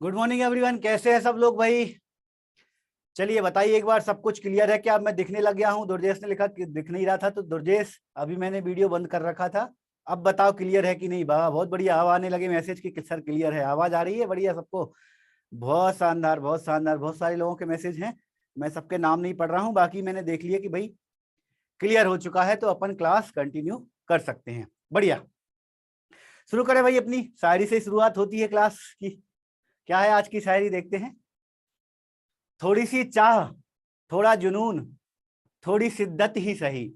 Good morning everyone, कैसे हैं सब लोग भाई। चलिए बताइए एक बार, सब कुछ क्लियर है क्या? मैं दिखने लग गया हूँ। दुर्जेश ने लिखा कि दिख नहीं रहा था, तो दुर्जेश अभी मैंने वीडियो बंद कर रखा था। अब बताओ क्लियर है कि नहीं। बाबा बहुत बढ़िया, आवाज आने लगे मैसेज की कि सर क्लियर है, आवाज आ रही है बढ़िया सबको। बहुत शानदार, बहुत शानदार। बहुत सारे लोगों के मैसेज हैं, मैं सबके नाम नहीं पढ़ रहा हूँ, बाकी मैंने देख लिया कि भाई क्लियर हो चुका है, तो अपन क्लास कंटिन्यू कर सकते हैं। बढ़िया, शुरू करें भाई। अपनी शायरी से शुरुआत होती है क्लास की। क्या है आज की शायरी, देखते हैं। थोड़ी सी चाह, थोड़ा जुनून, थोड़ी शिद्दत ही सही।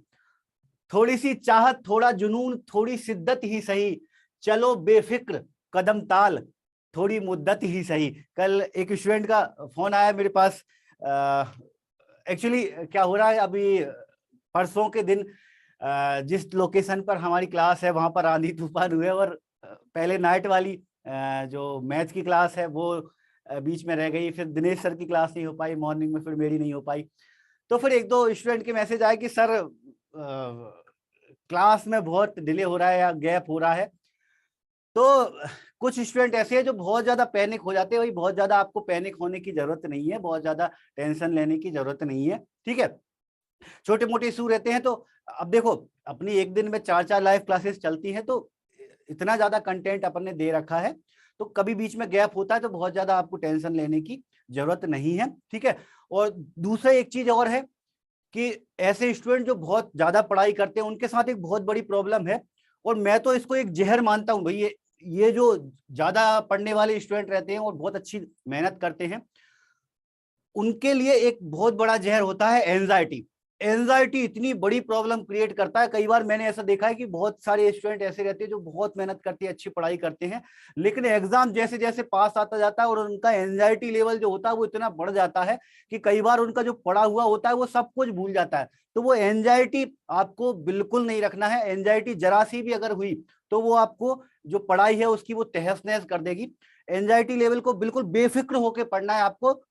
थोड़ी सी चाहत, थोड़ा जुनून, थोड़ी शिद्दत ही सही। चलो बेफिक्र कदम ताल, थोड़ी मुद्दत ही सही। कल एक स्टूडेंट का फोन आया मेरे पास। एक्चुअली क्या हो रहा है अभी, परसों के दिन जिस लोकेशन पर हमारी क्लास है वहां पर आंधी तूफान हुए, और पहले नाइट वाली जो मैथ्स की क्लास है वो बीच में रह गई। फिर दिनेश सर की क्लास नहीं हो पाई मॉर्निंग में, फिर मेरी नहीं हो पाई। तो फिर एक दो स्टूडेंट के मैसेज आए कि सर क्लास में बहुत डिले हो रहा है या गैप हो रहा है। तो कुछ स्टूडेंट ऐसे हैं जो बहुत ज्यादा पैनिक हो जाते हैं। भाई बहुत ज्यादा आपको पैनिक होने की जरूरत नहीं है, बहुत ज्यादा टेंशन लेने की जरूरत नहीं है, ठीक है। छोटे मोटे इशू रहते हैं। तो अब देखो, अपनी एक दिन में 4-4 लाइव क्लासेस चलती हैं, तो इतना ज्यादा कंटेंट अपन ने दे रखा है, तो कभी बीच में गैप होता है तो बहुत ज्यादा आपको टेंशन लेने की जरूरत नहीं है, ठीक है। और दूसरा एक चीज और है कि ऐसे स्टूडेंट जो बहुत ज्यादा पढ़ाई करते हैं उनके साथ एक बहुत बड़ी प्रॉब्लम है, और मैं तो इसको एक जहर मानता हूं भाई। ये जो ज्यादा पढ़ने वाले स्टूडेंट रहते हैं और बहुत अच्छी मेहनत करते हैं, उनके लिए एक बहुत बड़ा जहर होता है एंजाइटी। एंजाइटी इतनी बड़ी प्रॉब्लम क्रिएट करता है। कई बार मैंने ऐसा देखा है कि बहुत सारे स्टूडेंट ऐसे रहते हैं जो बहुत मेहनत करते हैं, अच्छी पढ़ाई करते हैं, लेकिन एग्जाम जैसे जैसे पास आता जाता है और उनका एंजाइटी लेवल जो होता है वो इतना बढ़ जाता है कि कई बार उनका जो पढ़ा हुआ होता है वो सब कुछ भूल जाता है। तो वो एंजाइटी आपको बिल्कुल नहीं रखना है। एंजाइटी जरा सी भी अगर हुई तो वो आपको जो पढ़ाई है उसकी वो तहस नहस कर देगी। एंजाइटी लेवल को बिल्कुल बेफिक्र होकर पढ़ना है आपको।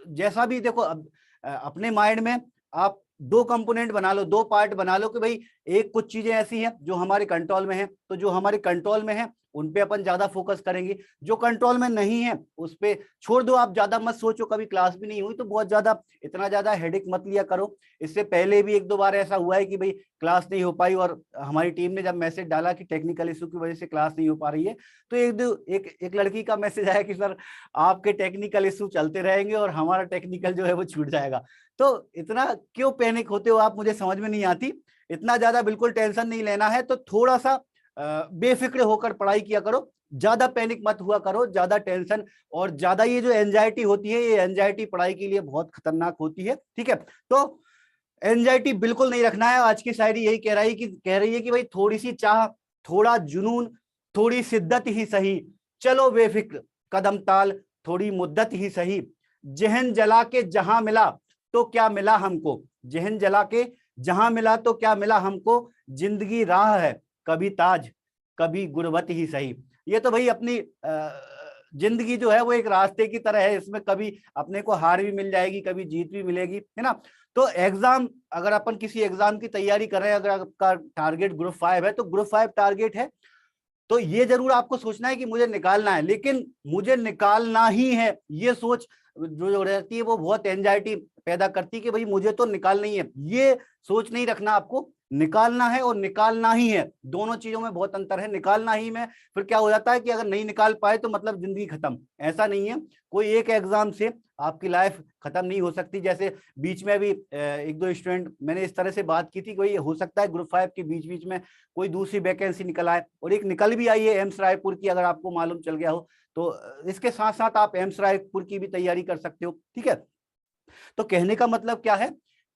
जैसा भी देखो, अब अपने माइंड में आप दो कंपोनेंट बना लो, दो पार्ट बना लो कि भाई एक कुछ चीजें ऐसी हैं जो हमारे कंट्रोल में है, तो जो हमारे कंट्रोल में है उन पे अपन ज्यादा फोकस करेंगे। जो कंट्रोल में नहीं है उस पे छोड़ दो। आप ज्यादा मत सोचो, कभी क्लास भी नहीं हुई तो बहुत ज्यादा इतना ज्यादा हेडेक मत लिया करो। इससे पहले भी एक दो बार ऐसा हुआ है कि भाई क्लास नहीं हो पाई, और हमारी टीम ने जब मैसेज डाला कि टेक्निकल इशू की वजह से क्लास नहीं हो पा रही है, तो एक लड़की का मैसेज आया कि सर आपके टेक्निकल इशू चलते रहेंगे और हमारा टेक्निकल जो है वो छूट जाएगा। तो इतना क्यों पैनिक होते हो आप, मुझे समझ में नहीं आती। इतना ज्यादा बिल्कुल टेंशन नहीं लेना है, तो थोड़ा सा बेफिक्र होकर पढ़ाई किया करो। ज्यादा पैनिक मत हुआ करो, ज्यादा टेंशन और ज्यादा ये जो एंजाइटी होती है, ये एंजाइटी पढ़ाई के लिए बहुत खतरनाक होती है, ठीक है। तो एंजाइटी बिल्कुल नहीं रखना है। आज की शायरी यही कह रही है कि भाई थोड़ी सी चाह, थोड़ा जुनून, थोड़ी शिद्दत ही सही। चलो बेफिक्र कदम ताल, थोड़ी मुद्दत ही सही। जहन जला के जहां मिला तो क्या मिला हमको। जहन जला के जहां मिला तो क्या मिला हमको। जिंदगी राह है, कभी ताज कभी गुरबत ही सही। ये तो भाई अपनी जिंदगी जो है वो एक रास्ते की तरह है। इसमें कभी अपने को हार भी मिल जाएगी, कभी जीत भी मिलेगी, है ना। तो एग्जाम, अगर अपन किसी एग्जाम की तैयारी कर रहे हैं, अगर आपका टारगेट ग्रुप 5 है तो ग्रुप 5 टारगेट है, तो ये जरूर आपको सोचना है कि मुझे निकालना है, लेकिन मुझे निकालना ही है। ये सोच जो रहती है वो बहुत एंजाइटी पैदा करती है कि भाई मुझे तो निकालना ही है। ये सोच नहीं रखना आपको। निकालना है और निकालना ही है, दोनों चीजों में बहुत अंतर है। निकालना ही में फिर क्या हो जाता है कि अगर नहीं निकाल पाए तो मतलब जिंदगी खत्म। ऐसा नहीं है, कोई एक एग्जाम से आपकी लाइफ खत्म नहीं हो सकती। जैसे बीच में भी एक दो स्टूडेंट मैंने इस तरह से बात की थी, कोई हो सकता है ग्रुप 5 के बीच बीच में कोई दूसरी वैकेंसी निकल आए, और एक निकल भी आई है एम्स रायपुर की, अगर आपको मालूम चल गया हो तो इसके साथ साथ आप एम्स रायपुर की भी तैयारी कर सकते हो, ठीक है। तो कहने का मतलब क्या है,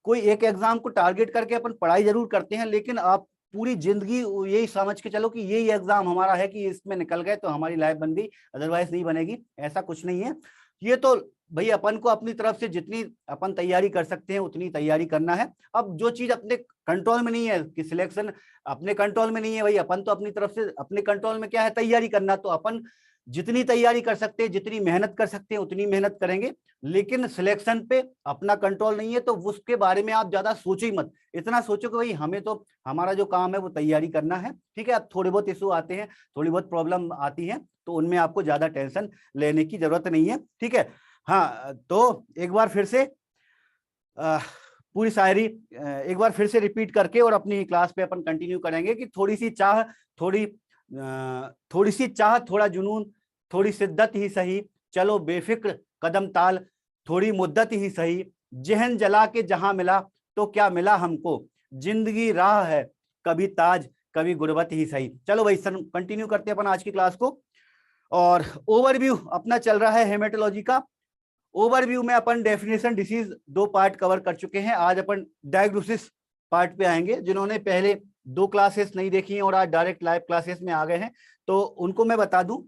कोई एक एग्जाम को टारगेट करके अपन पढ़ाई जरूर करते हैं, लेकिन आप पूरी जिंदगी यही समझ के चलो कि यही एग्जाम हमारा है, कि इसमें निकल गए तो हमारी लाइफ बन गई, अदरवाइज नहीं बनेगी। ऐसा कुछ नहीं है। ये तो भाई अपन को अपनी तरफ से जितनी अपन तैयारी कर सकते हैं उतनी तैयारी करना है। अब जो चीज अपने कंट्रोल में नहीं है, कि सिलेक्शन अपने कंट्रोल में नहीं है, भाई अपन तो अपनी तरफ से, अपने कंट्रोल में क्या है, तैयारी करना। तो अपन जितनी तैयारी कर सकते हैं, जितनी मेहनत कर सकते हैं उतनी मेहनत करेंगे, लेकिन सिलेक्शन पे अपना कंट्रोल नहीं है तो उसके बारे में आप ज्यादा सोचो ही मत। इतना सोचो कि भाई हमें तो हमारा जो काम है वो तैयारी करना है, ठीक है। अब थोड़े बहुत इशू आते हैं, थोड़ी बहुत प्रॉब्लम आती है, तो उनमें आपको ज्यादा टेंशन लेने की जरूरत नहीं है, ठीक है। हाँ, तो एक बार फिर से पूरी शायरी एक बार फिर से रिपीट करके और अपनी क्लास पे अपन कंटिन्यू करेंगे कि थोड़ी सी चाह, थोड़ी सी चाह, थोड़ा जुनून, थोड़ी शिद्दत ही सही, चलो बेफिक्र कदम ताल, थोड़ी मुद्दत ही सही, जहन जला के जहां मिला तो क्या मिला हमको, जिंदगी राह है कभी ताज कभी गुर्बत ही सही। चलो भाई सर, कंटिन्यू करते हैं अपन आज की क्लास को। और ओवरव्यू अपना चल रहा है हेमेटोलॉजी का। ओवरव्यू में अपन डेफिनेशन डिसीज 2 पार्ट कवर कर चुके हैं। आज अपन डायग्नोसिस पार्ट पे आएंगे। जिन्होंने पहले 2 क्लासेस नहीं देखी हैं और आज डायरेक्ट लाइव क्लासेस में आ गए हैं, तो उनको मैं बता दूं,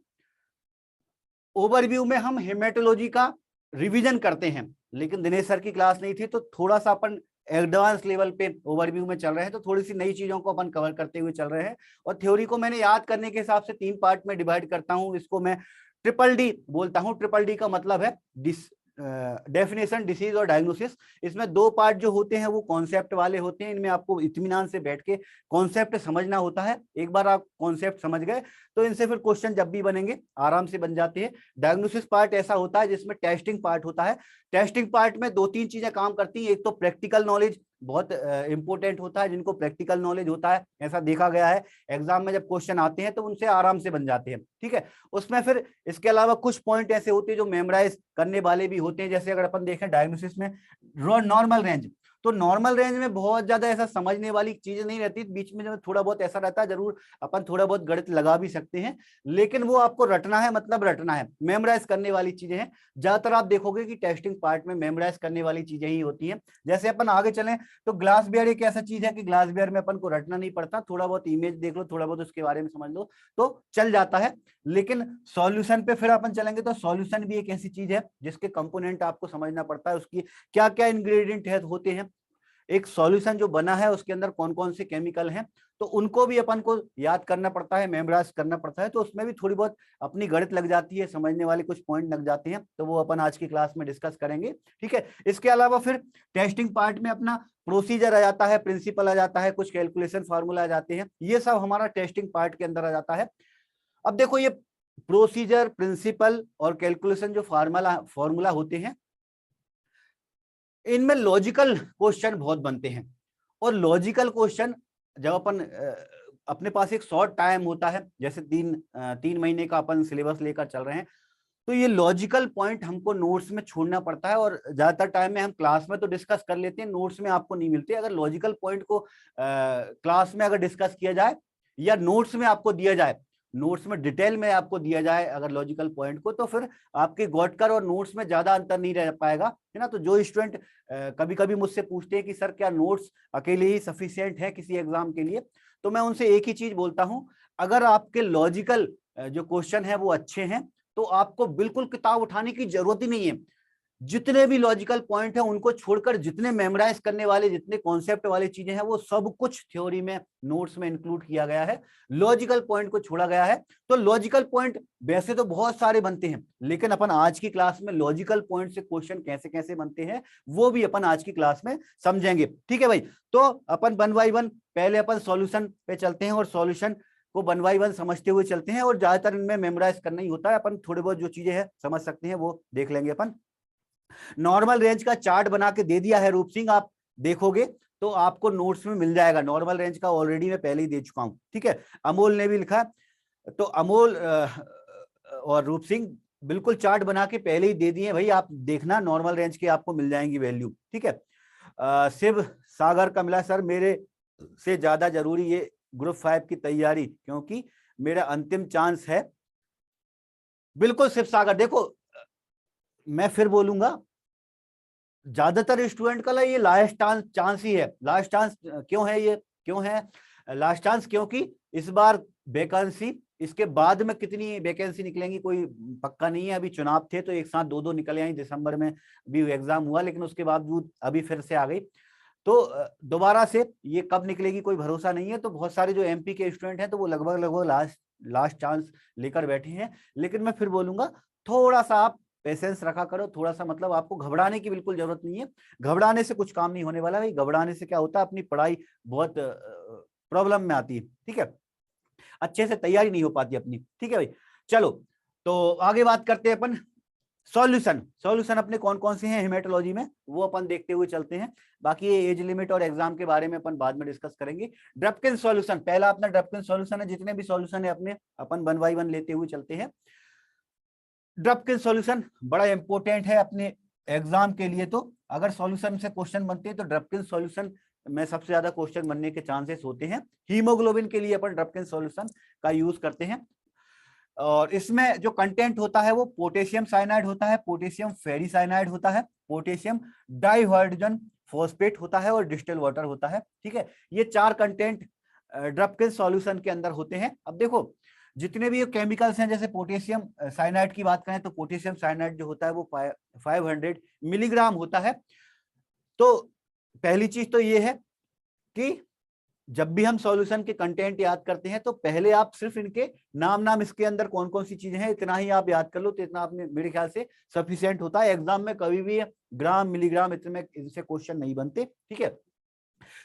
ओवरव्यू में हम हेमेटोलॉजी का रिवीजन करते हैं, लेकिन दिनेश सर की क्लास नहीं थी तो थोड़ा सा अपन एडवांस लेवल पे ओवरव्यू में चल रहे हैं, तो थोड़ी सी नई चीजों को अपन कवर करते हुए चल रहे हैं। और थ्योरी को मैंने याद करने के हिसाब से 3 पार्ट में डिवाइड करता हूं। इसको मैं ट्रिपल डी बोलता हूं। ट्रिपल डी का मतलब है डेफिनेशन, डिसीज और डायग्नोसिस। इसमें 2 पार्ट जो होते हैं वो कॉन्सेप्ट वाले होते हैं। इनमें आपको इत्मीनान से बैठ के कॉन्सेप्ट समझना होता है। एक बार आप कॉन्सेप्ट समझ गए तो इनसे फिर क्वेश्चन जब भी बनेंगे आराम से बन जाते हैं। डायग्नोसिस पार्ट ऐसा होता है जिसमें टेस्टिंग पार्ट होता है। टेस्टिंग पार्ट में 2-3 चीजें काम करती हैं। एक तो प्रैक्टिकल नॉलेज बहुत इंपॉर्टेंट होता है। जिनको प्रैक्टिकल नॉलेज होता है, ऐसा देखा गया है, एग्जाम में जब क्वेश्चन आते हैं तो उनसे आराम से बन जाते हैं, ठीक है। उसमें फिर इसके अलावा कुछ पॉइंट ऐसे होते हैं जो मेमोराइज करने वाले भी होते हैं। जैसे अगर अपन देखें डायग्नोसिस में नॉर्मल रेंज, तो नॉर्मल रेंज में बहुत ज्यादा ऐसा समझने वाली चीज नहीं रहती। बीच में जो थोड़ा बहुत ऐसा रहता है, जरूर अपन थोड़ा बहुत गणित लगा भी सकते हैं, लेकिन वो आपको रटना है, मतलब रटना है, मेमोराइज करने वाली चीजें हैं। ज्यादातर आप देखोगे कि टेस्टिंग पार्ट में मेमोराइज करने वाली चीजें ही होती हैं। जैसे अपन आगे चलें तो ग्लास बियर एक ऐसा चीज है कि ग्लास बियर में अपन को रटना नहीं पड़ता। थोड़ा बहुत इमेज देख लो, थोड़ा बहुत उसके बारे में समझ लो तो चल जाता है। लेकिन सॉल्यूशन पे फिर अपन चलेंगे तो सॉल्यूशन भी एक ऐसी चीज है जिसके कंपोनेंट आपको समझना पड़ता है, उसकी क्या क्या इंग्रेडिएंट होते हैं, एक सॉल्यूशन जो बना है उसके अंदर कौन कौन से केमिकल हैं, तो उनको भी अपन को याद करना पड़ता है, मेमोराइज करना पड़ता है। तो उसमें भी थोड़ी बहुत अपनी गणित लग जाती है, समझने वाले कुछ पॉइंट लग जाते हैं, तो वो अपन आज की क्लास में डिस्कस करेंगे, ठीक है। इसके अलावा फिर टेस्टिंग पार्ट में अपना प्रोसीजर आ जाता है, प्रिंसिपल आ जाता है, कुछ कैलकुलेशन फार्मूला आ जाते हैं, ये सब हमारा टेस्टिंग पार्ट के अंदर आ जाता है। अब देखो, ये प्रोसीजर, प्रिंसिपल और कैलकुलेशन जो फार्मूला होते हैं, इनमें लॉजिकल क्वेश्चन बहुत बनते हैं। और लॉजिकल क्वेश्चन जब अपन अपने पास एक शॉर्ट टाइम होता है, जैसे 3 महीने का अपन सिलेबस लेकर चल रहे हैं, तो ये लॉजिकल पॉइंट हमको नोट्स में छोड़ना पड़ता है। और ज्यादातर टाइम में हम क्लास में तो डिस्कस कर लेते हैं, नोट्स में आपको नहीं मिलते। अगर लॉजिकल पॉइंट को क्लास में अगर डिस्कस किया जाए या नोट्स में आपको दिया जाए, नोट्स में डिटेल में आपको दिया जाए अगर लॉजिकल पॉइंट को, तो फिर आपके गॉटकर और नोट्स में ज्यादा अंतर नहीं रह पाएगा, है ना। तो जो स्टूडेंट कभी कभी मुझसे पूछते हैं कि सर क्या नोट्स अकेले ही सफिशिएंट है किसी एग्जाम के लिए, तो मैं उनसे एक ही चीज बोलता हूं, अगर आपके लॉजिकल जो क्वेश्चन है वो अच्छे हैं तो आपको बिल्कुल किताब उठाने की जरूरत ही नहीं है। जितने भी लॉजिकल पॉइंट है उनको छोड़कर जितने मेमोराइज करने वाले, जितने कॉन्सेप्ट वाली चीजें हैं, वो सब कुछ थ्योरी में, नोट्स में इंक्लूड किया गया है, लॉजिकल पॉइंट को छोड़ा गया है। तो लॉजिकल पॉइंट वैसे तो बहुत सारे बनते हैं, लेकिन अपन आज की क्लास में लॉजिकल पॉइंट से क्वेश्चन कैसे कैसे बनते हैं वो भी अपन आज की क्लास में समझेंगे, ठीक है भाई। तो अपन 1 बाय 1 पहले अपन सॉल्यूशन पे चलते हैं और सॉल्यूशन को 1 बाय 1 समझते हुए चलते हैं। और ज्यादातर इनमें मेमोराइज करना ही होता है, अपन थोड़ी बहुत जो चीजें हैं समझ सकते हैं वो देख लेंगे अपन। नॉर्मल रेंज का चार्ट बना के दे दिया है रूप सिंह, आप देखोगे तो आपको नोट्स में मिल जाएगा। नॉर्मल रेंज का ऑलरेडी मैं पहले ही दे चुका हूं, ठीक है। अमोल ने भी लिखा, तो अमोल और रूप सिंह बिल्कुल चार्ट बना के पहले ही दे दिए भाई, आप देखना नॉर्मल रेंज के आपको मिल जाएंगी वैल्यू, ठीक है। शिव सागर का मिला, सर मेरे से ज्यादा जरूरी ये ग्रुप 5 की तैयारी, क्योंकि मेरा अंतिम चांस है। बिल्कुल शिव सागर, देखो मैं फिर बोलूंगा, ज्यादातर स्टूडेंट का ये लास्ट चांस ही है। लास्ट चांस क्यों है, ये क्यों है लास्ट चांस? क्योंकि इस बार वैकेंसी, इसके बाद में कितनी वैकेंसी निकलेंगी कोई पक्का नहीं है। अभी चुनाव थे तो एक साथ 2-2 निकल आई, दिसंबर में भी एग्जाम हुआ, लेकिन उसके बावजूद अभी फिर से आ गई। तो दोबारा से ये कब निकलेगी कोई भरोसा नहीं है। तो बहुत सारे जो एमपी के स्टूडेंट हैं तो वो लगभग लास्ट चांस लेकर बैठे हैं, लेकिन मैं फिर बोलूंगा थोड़ा सा आप पेशेंस रखा करो, थोड़ा सा मतलब आपको घबराने की बिल्कुल जरूरत नहीं है। घबराने से कुछ काम नहीं होने वाला भाई, घबराने से क्या होता है अपनी पढ़ाई बहुत प्रॉब्लम में आती है, ठीक है, अच्छे से तैयारी नहीं हो पाती अपनी, ठीक है भाई। चलो तो आगे बात करते हैं अपन सॉल्यूशन अपने कौन कौन से हैं हेमेटोलॉजी में, वो अपन देखते हुए चलते हैं। बाकी ये एज लिमिट और एग्जाम के बारे में अपन बाद में डिस्कस करेंगे। ड्रपकिन सॉल्यूशन, पहला अपना ड्रपकिन सॉल्यूशन है, जितने भी सॉल्यूशन है अपने अपन 1 बाय 1 लेते हुए चलते हैं। ड्रपकिन सॉल्यूशन बड़ा इंपॉर्टेंट है अपने एग्जाम के लिए, तो अगर सॉल्यूशन से क्वेश्चन बनते हैं तो ड्रपकिन सॉल्यूशन में सबसे ज्यादा क्वेश्चन बनने के चांसेस होते हैं। हीमोग्लोबिन के लिए अपन ड्रपकिन सॉल्यूशन का यूज करते हैं, और इसमें जो कंटेंट होता है वो पोटेशियम साइनाइड होता है, पोटेशियम फेरिसाइनाइड होता है, पोटेशियम डाइहाइड्रोजन फॉस्फेट होता है और डिस्टिल वाटर होता है, ठीक है। ये 4 कंटेंट ड्रपकिन सॉल्यूशन के अंदर होते हैं। अब देखो जितने भी ये केमिकल्स हैं, जैसे पोटेशियम साइनाइड की बात करें तो पोटेशियम साइनाइड जो होता है वो 500 मिलीग्राम होता है। तो पहली चीज तो ये है कि जब भी हम सॉल्यूशन के कंटेंट याद करते हैं तो पहले आप सिर्फ इनके नाम इसके अंदर कौन कौन सी चीजें हैं इतना ही आप याद कर लो, तो इतना आपने मेरे ख्याल से सफिशिएंट होता है। एग्जाम में कभी भी ग्राम मिलीग्राम इतने इनसे क्वेश्चन नहीं बनते, ठीक है।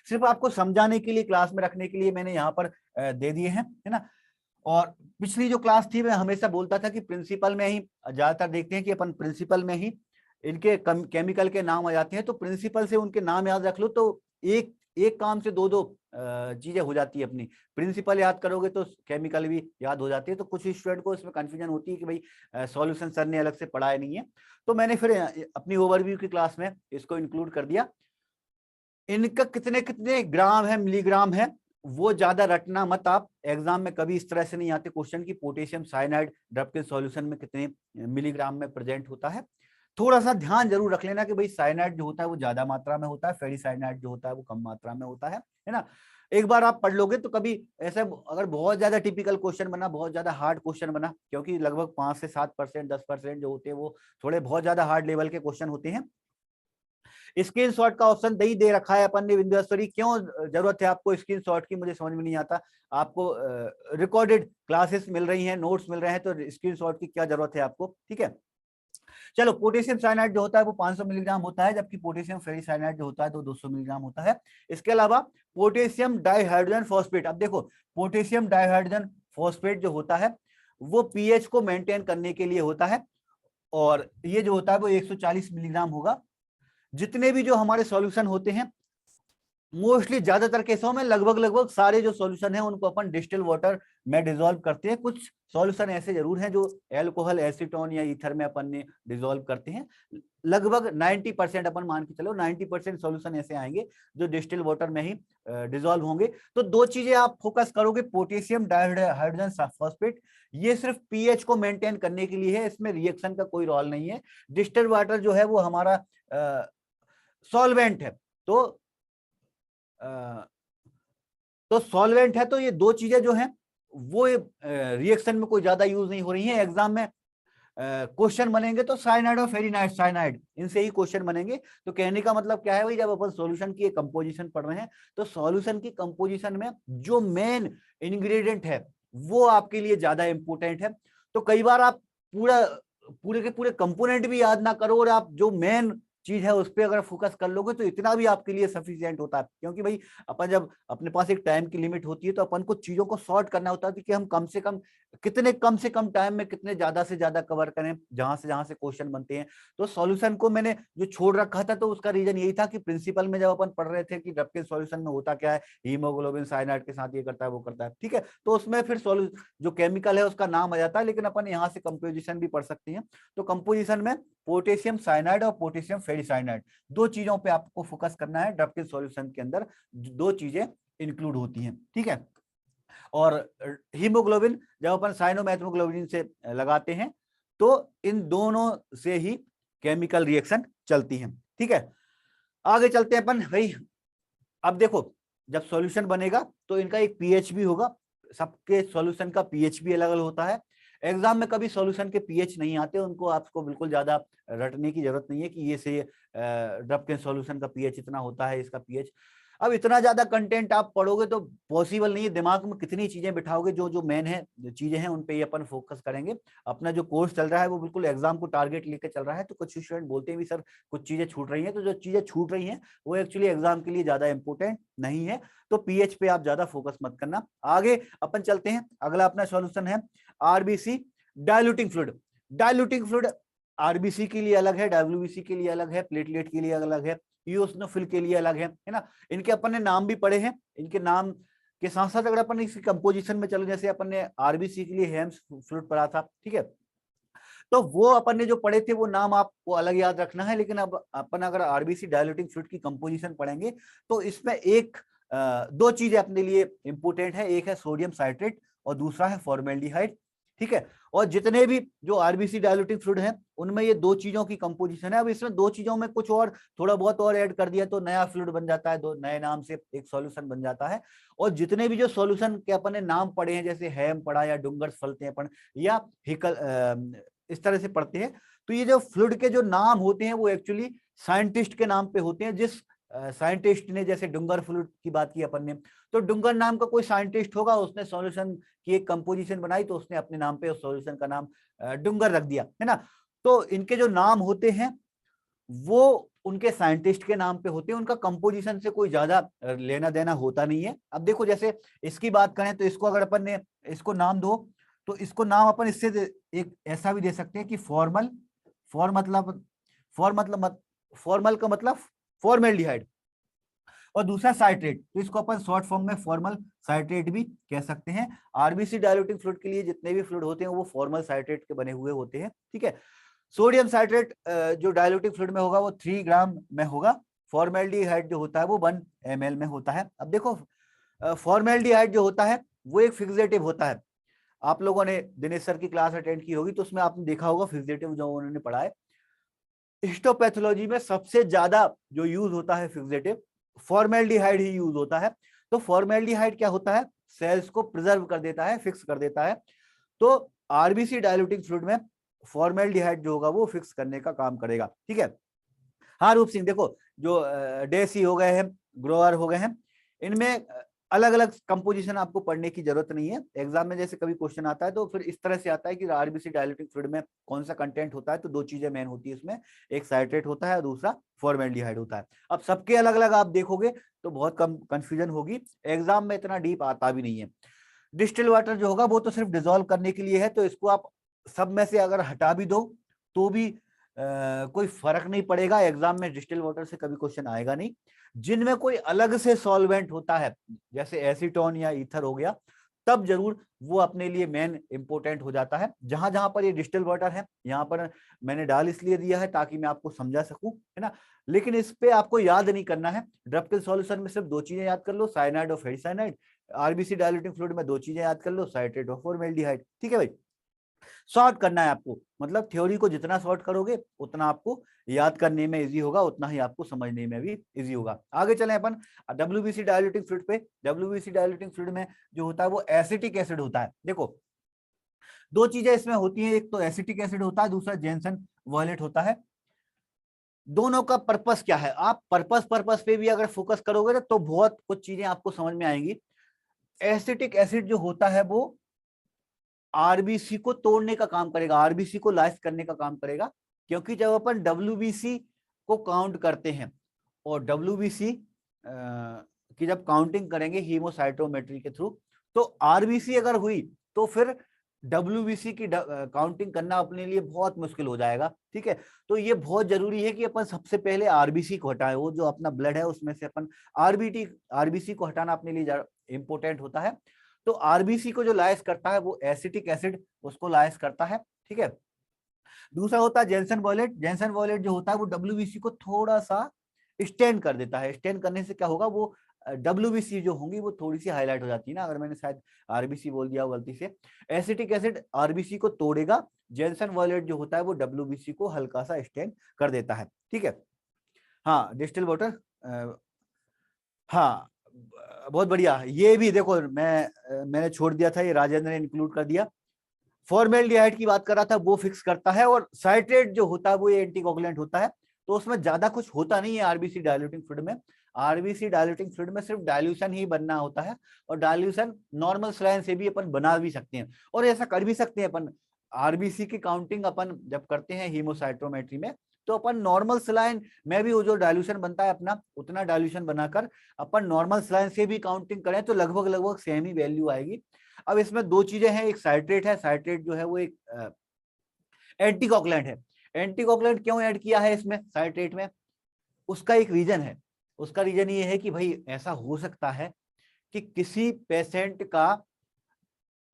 सिर्फ आपको समझाने के लिए, क्लास में रखने के लिए मैंने यहाँ पर दे दिए हैं, है ना। और पिछली जो क्लास थी मैं हमेशा बोलता था कि प्रिंसिपल में ही ज्यादातर देखते हैं कि अपन प्रिंसिपल में ही इनके केमिकल के नाम आ जाते हैं, तो प्रिंसिपल से उनके नाम याद रख लो तो एक काम से दो चीजें हो जाती है अपनी। प्रिंसिपल याद करोगे तो केमिकल भी याद हो जाती है। तो कुछ स्टूडेंट को इसमें कंफ्यूजन होती है कि भाई सॉल्यूशन सर ने अलग से पढ़ाया नहीं है, तो मैंने फिर अपनी ओवरव्यू की क्लास में इसको इंक्लूड कर दिया। इनका कितने कितने ग्राम है, मिलीग्राम है, वो ज्यादा रटना मत आप, एग्जाम में कभी इस तरह से नहीं आते क्वेश्चन की पोटेशियम साइनाइड ड्रपकिन सॉल्यूशन में कितने मिलीग्राम में प्रेजेंट होता है। थोड़ा सा ध्यान जरूर रख लेना कि भाई साइनाइड जो होता है वो ज्यादा मात्रा में होता है, फेरिसाइनाइड जो होता है वो कम मात्रा में होता है ना। एक बार आप पढ़ लोगे तो कभी ऐसा अगर बहुत ज्यादा टिपिकल क्वेश्चन बना, बहुत ज्यादा हार्ड क्वेश्चन बना, क्योंकि लगभग 5 से 7% 10% जो होते हैं वो थोड़े बहुत ज्यादा हार्ड लेवल के क्वेश्चन होते हैं। स्क्रीनशॉट का ऑप्शन नहीं दे रखा है अपन ने विंध्याचली, क्यों जरूरत है आपको स्क्रीनशॉट की, मुझे समझ में नहीं आता। आपको रिकॉर्डेड क्लासेस मिल रही हैं, नोट्स मिल रहे हैं, तो स्क्रीनशॉट की क्या जरूरत है आपको, ठीक है। चलो पोटेशियम साइनाइड जो होता है वो 500 मिलीग्राम होता है, जबकि पोटेशियम फेरिसाइनाइड जो होता है तो 200 मिलीग्राम होता है। इसके अलावा पोटेशियम डाइहाइड्रोजन फॉस्फेट, अब देखो पोटेशियम डाइहाइड्रोजन फॉस्फेट जो होता है वो पीएच को मेंटेन करने के लिए होता है, और ये जो होता है वो 140 मिलीग्राम होगा। जितने भी जो हमारे सॉल्यूशन होते हैं मोस्टली ज्यादातर केसों में लगभग सारे जो सॉल्यूशन है उनको अपन डिस्टिल वाटर में डिसॉल्व करते हैं। कुछ सॉल्यूशन ऐसे जरूर हैं जो एल्कोहल, एसीटोन या ईथर में अपन ने डिसॉल्व करते हैं। लगभग 90% अपन मान के चलो 90% सॉल्यूशन ऐसे आएंगे जो डिस्टिल वाटर में ही डिसॉल्व होंगे। तो 2 चीजें आप फोकस करोगे, पोटेशियम डाइहाइड्रोजन फॉस्फेट, ये सिर्फ पीएच को मेंटेन करने के लिए है, इसमें रिएक्शन का कोई रोल नहीं है। डिस्टिल वाटर जो है वो हमारा सॉल्वेंट है, तो सॉल्वेंट है, तो ये 2 चीजें जो हैं वो रिएक्शन में कोई ज्यादा यूज नहीं हो रही हैं। एग्जाम में क्वेश्चन बनेंगे तो साइनाइड और फेरिनाइड, साइनाइड इनसे ही क्वेश्चन बनेंगे। तो कहने का मतलब क्या है भाई, जब अपन सॉल्यूशन की कंपोजिशन पढ़ रहे हैं तो सॉल्यूशन की कंपोजिशन में जो मेन इंग्रेडिएंट है वो आपके लिए ज्यादा इंपॉर्टेंट है। तो कई बार आप पूरे के पूरे कंपोनेंट भी याद ना करो और आप जो मेन चीज है उस पर अगर फोकस कर लोगे तो इतना भी आपके लिए सफिशिएंट होता है। क्योंकि भाई अपन जब अपने पास एक टाइम की लिमिट होती है तो अपन को चीजों को सॉर्ट करना होता है कि हम कम से कम टाइम में कितने ज्यादा से ज्यादा कवर करें, जहां से क्वेश्चन बनते हैं। तो सॉल्यूशन को मैंने जो छोड़ रखा था तो उसका रीजन यही था कि प्रिंसिपल में जब अपन पढ़ रहे थे कि ड्रपकिन सॉल्यूशन में होता क्या है, हीमोग्लोबिन साइनाइड के साथ ये करता है वो करता है, ठीक है। तो उसमें फिर जो केमिकल है उसका नाम आ जाता है, लेकिन अपन यहाँ से कंपोजिशन भी पढ़ सकते हैं। तो कंपोजिशन में पोटेशियम साइनाइड और पोटेशियम फेरिसाइनाइड 2 चीजों पे आपको फोकस करना है। ड्रपकिन सॉल्यूशन के अंदर 2 चीजें इंक्लूड होती हैं, ठीक है। और हीमोग्लोबिन जब अपन साइनोमेथ्नोग्लोबिन से लगाते हैं तो इन दोनों से ही केमिकल रिएक्शन चलती है, ठीक है। आगे चलते हैं अपन भाई। अब देखो जब सॉल्यूशन बनेगा तो इनका एक पीएच भी होगा, सबके सॉल्यूशन का पीएच भी अलग अलग होता है। एग्जाम में कभी सॉल्यूशन के पीएच नहीं आते, उनको आपको बिल्कुल ज्यादा रटने की जरूरत नहीं है कि ये से ड्रपकिन सॉल्यूशन का पीएच इतना होता है, इसका पीएच। अब इतना ज्यादा कंटेंट आप पढ़ोगे तो पॉसिबल नहीं है, दिमाग में कितनी चीजें बिठाओगे, जो जो मेन है चीजें हैं उन पे ही अपन फोकस करेंगे। अपना जो कोर्स चल रहा है वो बिल्कुल एग्जाम को टारगेट लेके चल रहा है, तो कुछ स्टूडेंट बोलते हैं भी सर कुछ चीजें छूट रही हैं, तो जो चीजें छूट रही हैं वो एक्चुअली एग्जाम के लिए ज्यादा इंपॉर्टेंट नहीं है, तो पीएच पे आप ज्यादा फोकस मत करना। आगे अपन चलते हैं, अगला अपना सॉल्यूशन है RBC diluting fluid. Diluting fluid RBC के लिए अलग है, डब्ल्यूबीसी के लिए अलग है, प्लेटलेट के लिए अलग है, इओसिनोफिल के लिए अलग है ना। इनके अपन ने नाम भी पढ़े हैं, इनके नाम के साथ साथ अगर अपन इसकी कंपोजिशन में चलो, जैसे अपन ने आरबीसी के लिए हेम्स फ्लूइड पढ़ा था, ठीक है, तो वो अपन ने जो पढ़े थे वो नाम आपको अलग याद रखना है। लेकिन अब अपन अगर आरबीसी डायल्यूटिंग फ्लूइड की कंपोजिशन पढ़ेंगे तो इसमें एक दो चीजें अपने लिए इंपोर्टेंट है, एक है सोडियम साइट्रेट और दूसरा है फॉर्मेल्डिहाइड, ठीक है। और जितने भी जो आरबीसी डायल्यूटिंग फ्लूइड है उनमें ये दो चीजों की कंपोजिशन है। अब इसमें दो चीजों में कुछ और थोड़ा बहुत और ऐड कर दिया तो नया फ्लूइड बन जाता है, दो नए नाम से एक सॉल्यूशन बन जाता है। और जितने भी जो सॉल्यूशन के अपन ने नाम पढ़े हैं, जैसे हैम पढ़ा या डुंगर्स फलते हैं अपन, या हिकल इस तरह से पढ़ते हैं, तो ये जो फ्लूइड के जो नाम होते हैं वो एक्चुअली साइंटिस्ट के नाम पे होते हैं। जिस साइंटिस्ट ने, जैसे डुंगर फ्लूइड की बात की अपन ने, तो डुंगर नाम का कोई साइंटिस्ट होगा, उसने सॉल्यूशन की एक कंपोजिशन बनाई तो उसने अपने नाम पे उस सॉल्यूशन का नाम डुंगर रख दिया, है ना। तो इनके जो नाम होते हैं वो उनके साइंटिस्ट के नाम पे होते हैं, उनका कंपोजिशन से कोई ज्यादा लेना देना होता नहीं है। अब देखो जैसे इसकी बात करें तो इसको अगर अपन ने इसको नाम दो तो इसको नाम अपन इससे एक ऐसा भी दे सकते हैं कि फॉर्मल, फॉर्मल का मतलब फॉर्मेल्डिहाइड, और दूसरा साइट्रेट, तो इसको अपन शॉर्ट फॉर्म में फॉर्मल साइट्रेट भी कह सकते हैं। आरबीसी डायल्यूटिंग फ्लूइड के लिए जितने भी फ्लूइड होते हैं वो फॉर्मल साइट्रेट के बने हुए होते हैं, ठीक है। सोडियम साइट्रेट जो डायल्यूटिंग फ्लूइड में होगा वो 3 ग्राम में होगा, फॉर्मेल्डिहाइड जो होता है वो 1 ml में होता है। अब देखो फॉर्मेल्डिहाइड जो होता है वो एक फिक्सेटिव होता है। आप लोगों ने दिनेश सर की क्लास अटेंड की होगी तो उसमें आपने देखा होगा फिक्सेटिव जो उन्होंने पढ़ा है। हिस्टोपैथोलॉजी में सबसे ज्यादा जो यूज होता है फिक्सेटिव, फॉर्मेल्डिहाइड ही यूज होता है। तो फॉर्मेल्डिहाइड क्या होता है, सेल्स को प्रिजर्व कर देता है, फिक्स कर देता है। तो आरबीसी डायल्यूटिंग फ्लूइड में फॉर्मेल्डिहाइड जो होगा वो फिक्स करने का काम करेगा, ठीक है। हाँ रूप सिंह, देखो जो डेसी हो गए हैं, ग्रोअर हो गए हैं, इनमें अलग अलग कंपोजिशन आपको पढ़ने की जरूरत नहीं है। एग्जाम में जैसे कभी क्वेश्चन आता है तो फिर इस तरह से आता है कि आरबीसी डायल्यूटिंग फ्लूइड में कौन सा कंटेंट होता है, तो दो चीजें मेन होती है इसमें, एक साइट्रेट होता है और दूसरा फॉर्मेल्डिहाइड होता है। अब सबके अलग अलग आप देखोगे तो बहुत कम कंफ्यूजन होगी, एग्जाम में इतना डीप आता भी नहीं है। डिस्टिल वाटर जो होगा वो तो सिर्फ डिजोल्व करने के लिए है, तो इसको आप सब में से अगर हटा भी दो तो भी कोई फर्क नहीं पड़ेगा, एग्जाम में डिस्टिल वाटर से कभी क्वेश्चन आएगा नहीं। जिनमें कोई अलग से सॉल्वेंट होता है जैसे एसीटोन या ईथर हो गया, तब जरूर वो अपने लिए मेन इंपोर्टेंट हो जाता है। जहां जहां पर ये डिस्टिल वाटर है यहाँ पर मैंने डाल इसलिए दिया है ताकि मैं आपको समझा सकूं, है ना। लेकिन इस पे आपको याद नहीं करना है। ड्रपकिल सॉल्यूशन में सिर्फ दो चीजें याद कर लो, साइनाइड और फेरिसाइनाइड। आरबीसी डायल्यूटिंग फ्लूइड में दो चीजें याद कर लो, साइट्रेट और फॉर्मेल्डिहाइड, ठीक है भाई। शॉर्ट करना है आपको, मतलब थ्योरी को जितना शॉर्ट करोगे उतना आपको याद करने में इजी होगा, उतना ही आपको समझने में भी इजी होगा। आगे चलें अपन डब्ल्यूबीसी डायल्यूटिंग फ्लूइड पे। डब्ल्यूबीसी डायल्यूटिंग फ्लूइड में जो होता है वो एसिटिक एसिड होता है। देखो दो चीजें इसमें होती हैं, एक तो एसिटिक एसिड होता है, दूसरा जेनसन वॉयलेट होता है। दोनों का पर्पस क्या है, आप पर्पस पे भी अगर फोकस करोगे ना तो बहुत कुछ चीजें आपको समझ में आएंगी। एसिटिक एसिड जो होता है वो आरबीसी को तोड़ने का काम करेगा, आरबीसी को लाइस करने का काम करेगा। क्योंकि जब अपन डब्ल्यूबीसी को काउंट करते हैं और डब्ल्यूबीसी की जब काउंटिंग करेंगे हीमोसाइटोमेट्री के थ्रू, तो आरबीसी अगर हुई तो फिर डब्ल्यूबीसी की काउंटिंग करना अपने लिए बहुत मुश्किल हो जाएगा, ठीक है। तो ये बहुत जरूरी है कि अपन सबसे पहले आरबीसी को हटाएं, वो जो अपना ब्लड है उसमें से अपन आरबीसी को हटाना अपने लिए इंपॉर्टेंट होता है। तो आरबीसी को जो लाइस करता है वो एसिटिक एसिड उसको लाइस करता है, ठीक है। दूसरा होता है जेनसन वॉयलेट। जेनसन वॉयलेट जो होता है वो डब्ल्यूबीसी को थोड़ा सा स्टेन कर देता है। स्टेन करने से क्या होगा, वो डब्ल्यूबीसी जो होंगी वो थोड़ी सी हाईलाइट हो जाती है ना, अगर मैंने शायद आरबीसी बोल दिया गलती से। एसिटिक एसिड आरबीसी को तोड़ेगा, जेनसन वॉयलेट जो होता है वो डब्ल्यूबीसी को हल्का सा स्टेन कर देता है, ठीक है। हाँ डिस्टिल वाटर, हाँ बहुत बढ़िया। ये भी देखो मैंने छोड़ दिया था, ये राजेंद्र ने इंक्लूड कर दिया। फॉर्मेल्डिहाइड की बात कर रहा था, वो फिक्स करता है। और साइट्रेट जो होता है वो एंटीकोगुलेंट होता है, तो उसमें ज्यादा कुछ होता नहीं है आरबीसी डायल्यूटिंग फ्लूइड में। आरबीसी डाइल्यूटिंग फ्लूइड में सिर्फ डाइल्यूशन ही बनना होता है, और डाइल्यूशन नॉर्मल सलाइन से भी अपन बना भी सकते हैं, और ऐसा कर भी सकते हैं अपन। आरबीसी की काउंटिंग अपन जब करते हैं हीमोसाइटोमेट्री में, तो अपन नॉर्मल सलाइन में भी वो जो डाइल्यूशन बनता है अपना, उतना डाइल्यूशन बनाकर अपन नॉर्मल सलाइन से भी काउंटिंग करें तो लगभग लगभग सेम ही वैल्यू आएगी। अब इसमें दो चीजें हैं, एक साइट्रेट है, साइट्रेट जो है वो एक एंटीकोगुलेंट है। एंटीकोगुलेंट क्यों ऐड किया है इसमें साइट्रेट में, उसका एक रीजन है। उसका रीजन ये है कि भाई ऐसा हो सकता है कि किसी पेशेंट का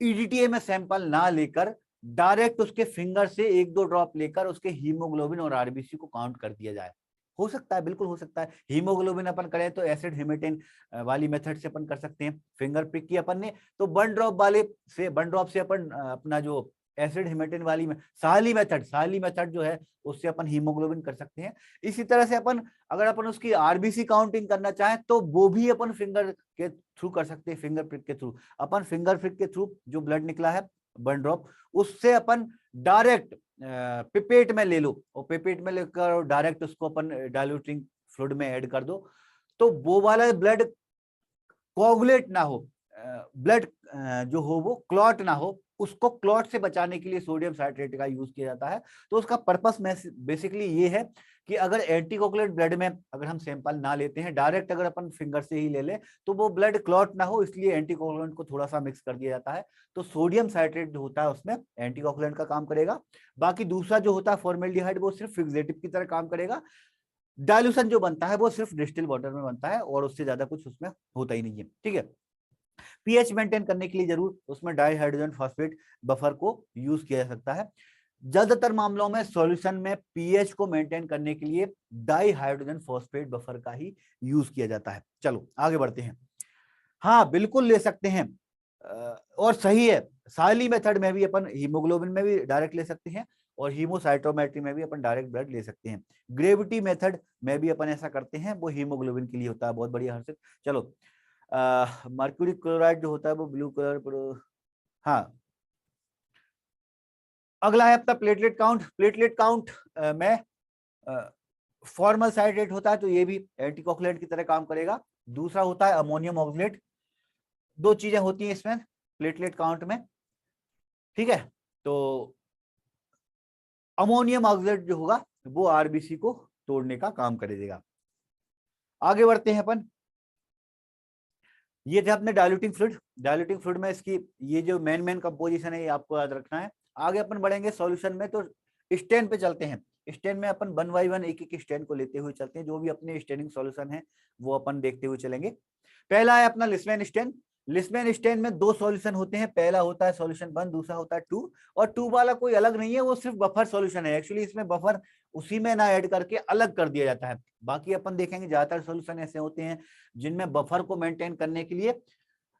ईडीटीए में सैंपल ना लेकर डायरेक्ट उसके फिंगर से एक दो ड्रॉप लेकर उसके हीमोग्लोबिन और आरबीसी को काउंट कर दिया जाए। हो सकता है, बिल्कुल हो सकता है। हीमोग्लोबिन अपन करें तो एसिड हेमेटिन वाली मेथड से अपन कर सकते हैं। फिंगर प्रिक की अपन ने तो वन ड्रॉप से अपन अपना जो एसिड हेमेटिन वाली में साली मेथड जो है उससे अपन हीमोग्लोबिन कर सकते हैं। इसी तरह से अपन अगर अपन उसकी आरबीसी काउंटिंग करना चाहें तो वो भी अपन फिंगर के थ्रू कर सकते हैं। फिंगर प्रिक के थ्रू अपन फिंगर प्रिक के थ्रू जो ब्लड निकला है वन ड्रॉप, उससे अपन डायरेक्ट पिपेट में ले लो, और पिपेट में लेकर डायरेक्ट उसको अपन डाइल्यूटिंग फ्लूइड में ऐड कर दो, तो वो वाला ब्लड कोगुलेट ना हो, ब्लड जो हो वो क्लॉट ना हो, उसको क्लॉट से बचाने के लिए सोडियम साइट्रेट का यूज किया जाता है। तो उसका पर्पस बेसिकली ये है कि अगर एंटीकोगुलेंट ब्लड में अगर हम सैंपल ना लेते हैं, डायरेक्ट अगर अपन फिंगर से ही ले लें तो वो ब्लड क्लॉट ना हो, इसलिए एंटीकोगुलेंट को थोड़ा सा मिक्स कर दिया जाता है। तो सोडियम साइट्रेट जो होता है उसमें एंटीकोगुलेंट का काम करेगा। बाकी दूसरा जो होता है फॉर्मेल्डिहाइड, वो सिर्फ फिक्सेटिव की तरह काम करेगा। डाइल्यूशन जो बनता है वो सिर्फ डिस्टिल वाटर में बनता है और उससे ज्यादा कुछ उसमें होता ही नहीं है। ठीक है, पीएच मेंटेन करने के लिए जरूर उसमें डाई हाइड्रोजन फॉस्फेट बफर को यूज किया जा सकता है। ज्यादातर मामलों में सॉल्यूशन में पीएच को मेंटेन करने के लिए डाई हाइड्रोजन फॉस्फेट बफर का ही यूज किया जाता है। चलो आगे बढ़ते हैं। हाँ बिल्कुल ले सकते हैं, और सही है। साली मेथड में भी अपन हीमोग्लोबिन में भी डायरेक्ट ले सकते हैं, और हीमोसाइटोमेट्री में भी अपन डायरेक्ट ब्लड ले सकते हैं। ग्रेविटी मेथड में भी अपन ऐसा करते हैं, वो हीमोग्लोबिन के लिए होता है। बहुत बढ़िया हर्षित। चलो मर्क्यूरी क्लोराइड जो होता है वो ब्लू कलर। हाँ, अगला है अपना प्लेटलेट काउंट। प्लेटलेट काउंट में फॉर्मल साइट्रेट होता है, तो ये भी एंटीकोगुलेंट की तरह काम करेगा। दूसरा होता है अमोनियम ऑक्सलेट। दो चीजें होती हैं इसमें प्लेटलेट काउंट में, ठीक है। तो अमोनियम ऑक्सलेट जो होगा वो आरबीसी को तोड़ने का काम करेगा। आगे बढ़ते हैं अपन। ये थे अपने डाइल्यूटिंग फ्लूइड। डाइल्यूटिंग फ्लूइड में इसकी ये जो मेन कंपोजिशन है ये आपको याद रखना है। आगे अपन बढ़ेंगे सॉल्यूशन में, तो स्टेन पे चलते हैं। स्टेन में अपन वन बाई वन एक एक स्टेन को लेते हुए चलते हैं। जो भी अपने स्टेनिंग सॉल्यूशन है वो अपन देखते हुए चलेंगे। पहला है अपना लिस्मेन स्टेन। लिस्मेन स्टेन में दो सॉल्यूशन होते हैं, पहला होता है सॉल्यूशन 1, दूसरा होता है 2। और 2 वाला कोई अलग नहीं है, वो सिर्फ बफर सॉल्यूशन है। एक्चुअली इसमें बफर उसी में ना ऐड करके अलग कर दिया जाता है। बाकी अपन देखेंगे ज्यादातर सॉल्यूशन ऐसे होते हैं जिनमें बफर को मेंटेन करने के लिए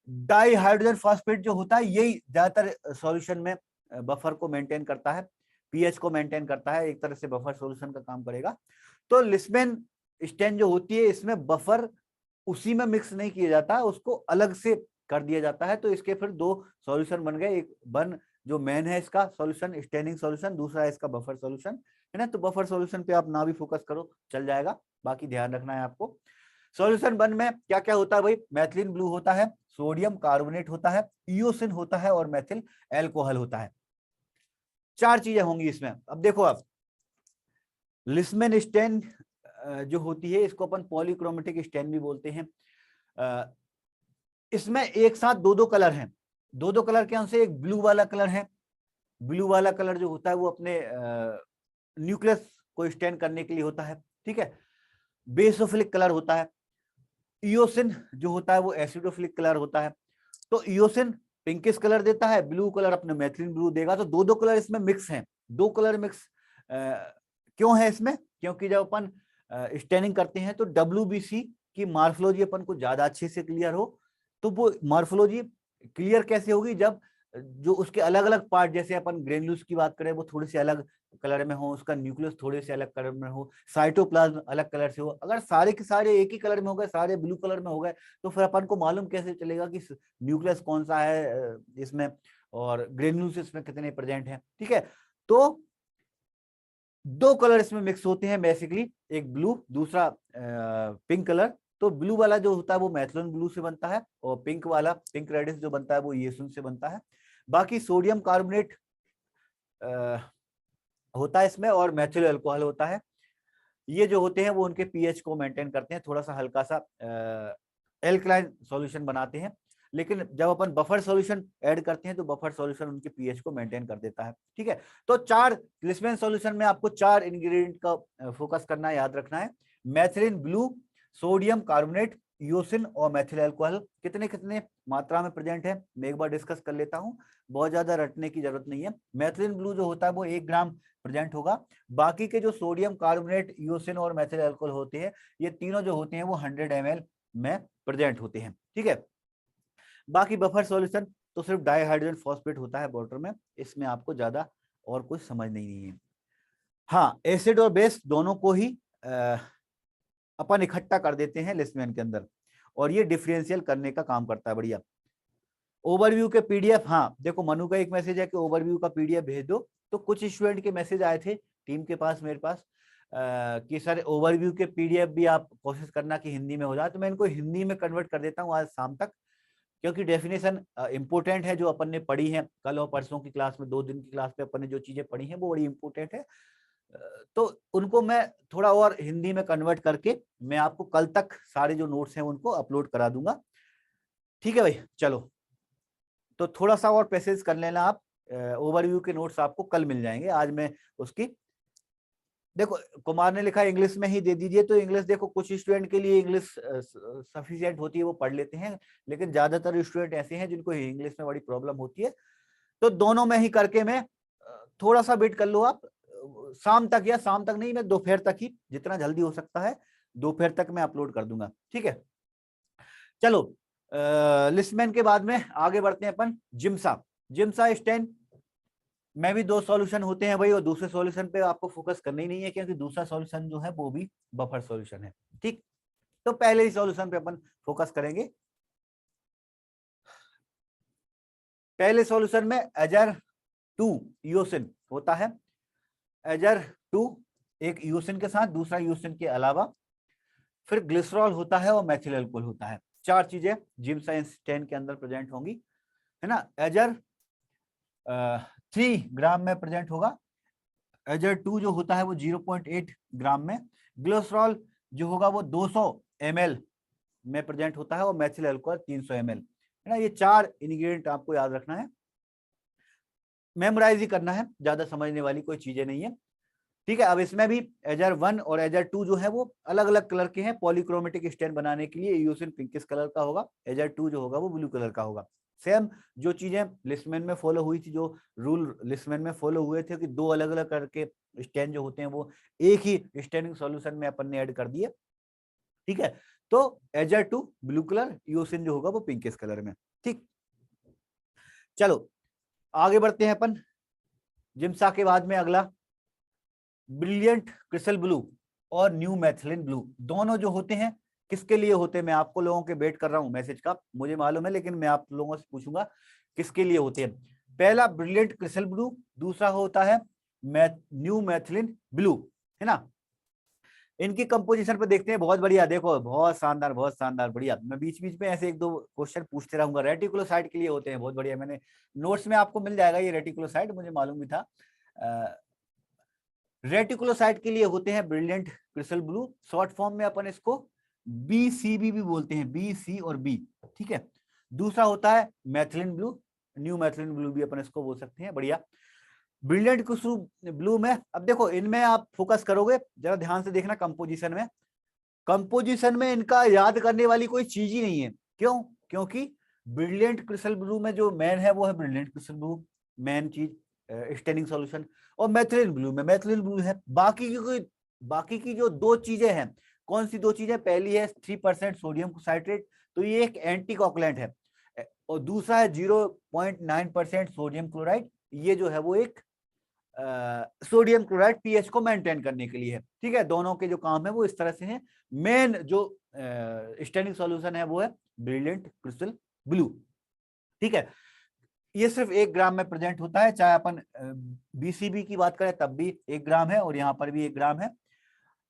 डाई हाइड्रोजन फॉस्फेट जो होता है यही ज्यादातर सॉल्यूशन में बफर को मेंटेन करता है, पीएच को मेंटेन करता है, एक तरह से बफर सॉल्यूशन का काम करेगा। तो लिस्मेन स्टेन जो होती है इसमें बफर उसी में मिक्स नहीं किया जाता, उसको अलग से कर दिया जाता है। तो इसके फिर दो सॉल्यूशन बन गए, एक वन जो मेन है इसका सॉल्यूशन स्टेनिंग सॉल्यूशन, दूसरा है इसका बफर सॉल्यूशन, है ना। तो बफर सॉल्यूशन पे आप ना भी फोकस करो चल जाएगा, बाकी ध्यान रखना है आपको। सॉल्यूशन 1 में क्या क्या होता है भाई, मैथिलीन ब्लू होता है, सोडियम कार्बोनेट होता है, इओसिन होता है और मैथिल एल्कोहल होता है। 4 चीजें होंगी इसमें। अब देखो आप लिस्मेन स्टेन जो होती है इसको अपन पॉलीक्रोमेटिक स्टेन भी बोलते हैं। इसमें एक साथ दो दो कलर हैं। दो दो कलर के से एक ब्लू वाला कलर है। ब्लू वाला कलर जो होता है वो अपने न्यूक्लियस को स्टेन करने के लिए होता है, ठीक है। बेसोफिलिक कलर होता है। इओसिन जो होता है वो एसिडोफिलिक कलर होता है। तो इओसिन पिंकिश कलर देता है, ब्लू कलर अपने मैथिलीन ब्लू देगा। तो दो दो कलर इसमें मिक्स हैं। दो कलर मिक्स क्यों है इसमें, क्योंकि जब अपन स्टेनिंग करते हैं तो WBC की मार्फोलॉजी अपन को ज्यादा अच्छे से क्लियर हो। तो वो मार्फोलॉजी क्लियर कैसे होगी, जब जो उसके अलग अलग पार्ट, जैसे अपन ग्रेन्यूल्स की बात करें वो थोड़े से अलग कलर में हो, उसका न्यूक्लियस थोड़े से अलग कलर में हो, साइटोप्लाज्म अलग कलर से हो। अगर सारे के सारे एक ही कलर में हो गए, सारे ब्लू कलर में हो गए, तो फिर अपन को मालूम कैसे चलेगा कि न्यूक्लियस कौन सा है इसमें और ग्रेन्यूल्स इसमें कितने प्रेजेंट हैं, ठीक है। तो दो कलर इसमें मिक्स होते हैं बेसिकली, एक ब्लू दूसरा पिंक कलर। तो ब्लू वाला जो होता है वो मैथिलिन ब्लू से बनता है, और पिंक वाला, पिंक रेडिश जो बनता है वो ईएसुन से बनता है। बाकी सोडियम कार्बोनेट होता है इसमें, और मैथिल अल्कोहल होता है। ये जो होते हैं वो उनके पीएच को मेंटेन करते हैं, थोड़ा सा हल्का सा एल्कलाइन सॉल्यूशन बनाते हैं। लेकिन जब अपन बफर सॉल्यूशन ऐड करते हैं तो बफर सॉल्यूशन उनके पीएच को मेंटेन कर देता है। ठीक है, तो 4 लिस्बन सॉल्यूशन में आपको 4 इंग्रेडिएंट का फोकस करना है, याद रखना है। मैथिलिन ब्लू, सोडियम कार्बोनेट, यूसिन और मैथिल अल्कोहल कितने कितने मात्रा में प्रेजेंट है मैं एक बार डिस्कस कर लेता हूं, बहुत ज्यादा रटने की जरूरत नहीं है। मैथिलिन ब्लू जो होता है वो 1 ग्राम प्रेजेंट होगा। बाकी के जो सोडियम कार्बोनेट, यूसिन और मैथिल अल्कोहल होते हैं, ये तीनों जो होते हैं वो 100 ml में प्रेजेंट होते हैं। ठीक है, बाकी बफर सॉल्यूशन तो सिर्फ डाइहाइड्रोजन फॉस्फेट होता है वाटर में, इसमें आपको ज्यादा और कुछ समझ नहीं है। हाँ, एसिड और बेस दोनों को ही अपन इकट्ठा कर देते हैं लिस्बन के अंदर, और ये डिफरेंशियल करने का काम करता है। बढ़िया, ओवरव्यू के पीडीएफ, हाँ देखो मनु का एक मैसेज है कि ओवरव्यू का पीडीएफ भेज दो, तो कुछ स्टूडेंट के मैसेज आए थे टीम के पास मेरे पास कि सर ओवरव्यू के पीडीएफ भी आप कोशिश करना कि हिंदी में हो जाए, तो मैं इनको हिंदी में कन्वर्ट कर देता हूँ आज शाम तक, क्योंकि डेफिनेशन इंपोर्टेंट है जो अपन ने पढ़ी है कल और परसों की क्लास में, 2 दिन की क्लास में अपन ने जो चीजें पढ़ी हैं वो बड़ी इंपोर्टेंट है। तो उनको मैं थोड़ा और हिंदी में कन्वर्ट करके मैं आपको कल तक सारे जो नोट्स हैं उनको अपलोड करा दूंगा। ठीक है भाई, चलो तो थोड़ा सा और पैसेज कर लेना आप, ओवरव्यू के नोट्स आपको कल मिल जाएंगे, आज मैं उसकी, देखो कुमार ने लिखा इंग्लिश में ही दे दीजिए, तो इंग्लिश देखो कुछ स्टूडेंट के लिए इंग्लिश सफिशिएंट होती है, वो पढ़ लेते हैं, लेकिन ज्यादातर स्टूडेंट ऐसे हैं जिनको इंग्लिश में बड़ी प्रॉब्लम होती है, तो दोनों में ही करके मैं थोड़ा सा वेट कर लो आप, शाम तक, या शाम तक नहीं मैं दोपहर तक ही, जितना जल्दी हो सकता है दोपहर तक मैं अपलोड कर दूंगा। ठीक है, चलो लिस्टमैन के बाद में आगे बढ़ते हैं अपन जिम्सा। जिम्सा स्टेन में भी 2 सॉल्यूशन होते हैं भाई, और दूसरे सॉल्यूशन पे आपको फोकस करना ही नहीं है, क्योंकि दूसरा सॉल्यूशन जो है वो भी बफर सॉल्यूशन है। ठीक, तो पहले ही सॉल्यूशन पे अपन फोकस करेंगे। पहले सॉल्यूशन में एजर 2 यूसिन होता है, एजर 2 एक यूसिन के साथ, दूसरा यूसिन के अलावा, फिर ग्लिसरॉल होता है और मैथिल अल्कोहल होता है। 4 चीजें जिम्सा स्टेन के अंदर प्रेजेंट होंगी, है ना। एजर 3 ग्राम में प्रेजेंट होगा, एजर 2 जो होता है वो 0.8 ग्राम में, ग्लिसरॉल जो होगा वो 200 ml में प्रेजेंट होता है, और मैथिल अल्कोहल 300 ml, है ना। ये 4 इंग्रेडिएंट आपको याद रखना है, मेमोराइज ही करना है, ज्यादा समझने वाली कोई चीजें नहीं है। ठीक है, अब इसमें भी एजर 1 और एजर 2 जो है वो अलग अलग कलर के हैं, पॉलीक्रोमेटिक स्टेन बनाने के लिए यूसिन पिंकिश कलर का होगा, एजर 2 जो होगा वो ब्लू कलर का होगा। सेम जो चीजें लिस्टमैन में फॉलो हुई थी, जो रूल लिस्टमैन में फॉलो हुए थे कि 2 अलग अलग करके स्टेन जो होते हैं वो एक ही स्टेनिंग सॉल्यूशन में अपन ने ऐड कर दिए। ठीक है, तो एजर 2 ब्लू कलर, यूसिन जो होगा वो पिंकिश कलर में। ठीक, चलो आगे बढ़ते हैं अपन। जिम्सा के बाद में अगला ब्रिलियंट क्रिस्टल ब्लू और न्यू मैथिलिन ब्लू, दोनों जो होते हैं किसके लिए होते हैं, मैं आपको लोगों के वेट कर रहा हूं मैसेज का, मुझे मालूम है, लेकिन मैं आप लोगों से पूछूंगा किसके लिए होते हैं। पहला ब्रिलियंट क्रिस्टल ब्लू, दूसरा होता है न्यू मैथिलिन ब्लू, है ना। इनकी कंपोजिशन पे देखते हैं, बहुत बढ़िया, देखो बहुत शानदार, बहुत शानदार, बढ़िया। मैं बीच बीच में ऐसे 1-2 क्वेश्चन पूछते रहूंगा। रेटिकुलोसाइट के लिए होते हैं, बहुत बढ़िया, मैंने नोट्स में आपको मिल जाएगा ये रेटिकुलोसाइट, मुझे मालूम भी था। रेटिकुलोसाइट के लिए होते हैं brilliant crystal blue, short form में अपन इसको BCB भी बोलते हैं, B, C और B। ठीक है, दूसरा होता है मैथिलिन ब्लू, न्यू मैथिलिन ब्लू भी अपन इसको बोल सकते हैं। बढ़िया, ब्रिलियंट क्रिस्टल ब्लू में अब देखो इनमें आप फोकस करोगे, जरा ध्यान से देखना, कंपोजिशन में इनका याद करने वाली कोई चीज ही नहीं है। क्यों? क्योंकि ब्रिलियंट क्रिस्टल ब्लू में जो मेन है वो है ब्रिलियंट क्रिस्टल ब्लू, मेन चीज स्टेनिंग सॉल्यूशन, और मैथिलिन ब्लू में मैथिलिन ब्लू है। बाकी की जो 2 चीजें हैं, कौन सी 2 चीजें, पहली है 3% सोडियम साइट्रेट, तो ये एक एंटीकोगुलेंट है, और दूसरा है 0.9% सोडियम क्लोराइड, ये जो है वो एक सोडियम क्लोराइड पीएच को मेंटेन करने के लिए है। ठीक है, दोनों के जो काम है वो इस तरह से हैं। मेन जो स्टेनिंग सॉल्यूशन है वो है ब्रिलियंट क्रिस्टल ब्लू। ठीक है, ये सिर्फ 1 ग्राम में प्रेजेंट होता है, चाहे अपन BCB की बात करें तब भी 1 ग्राम है, और यहाँ पर भी 1 ग्राम है।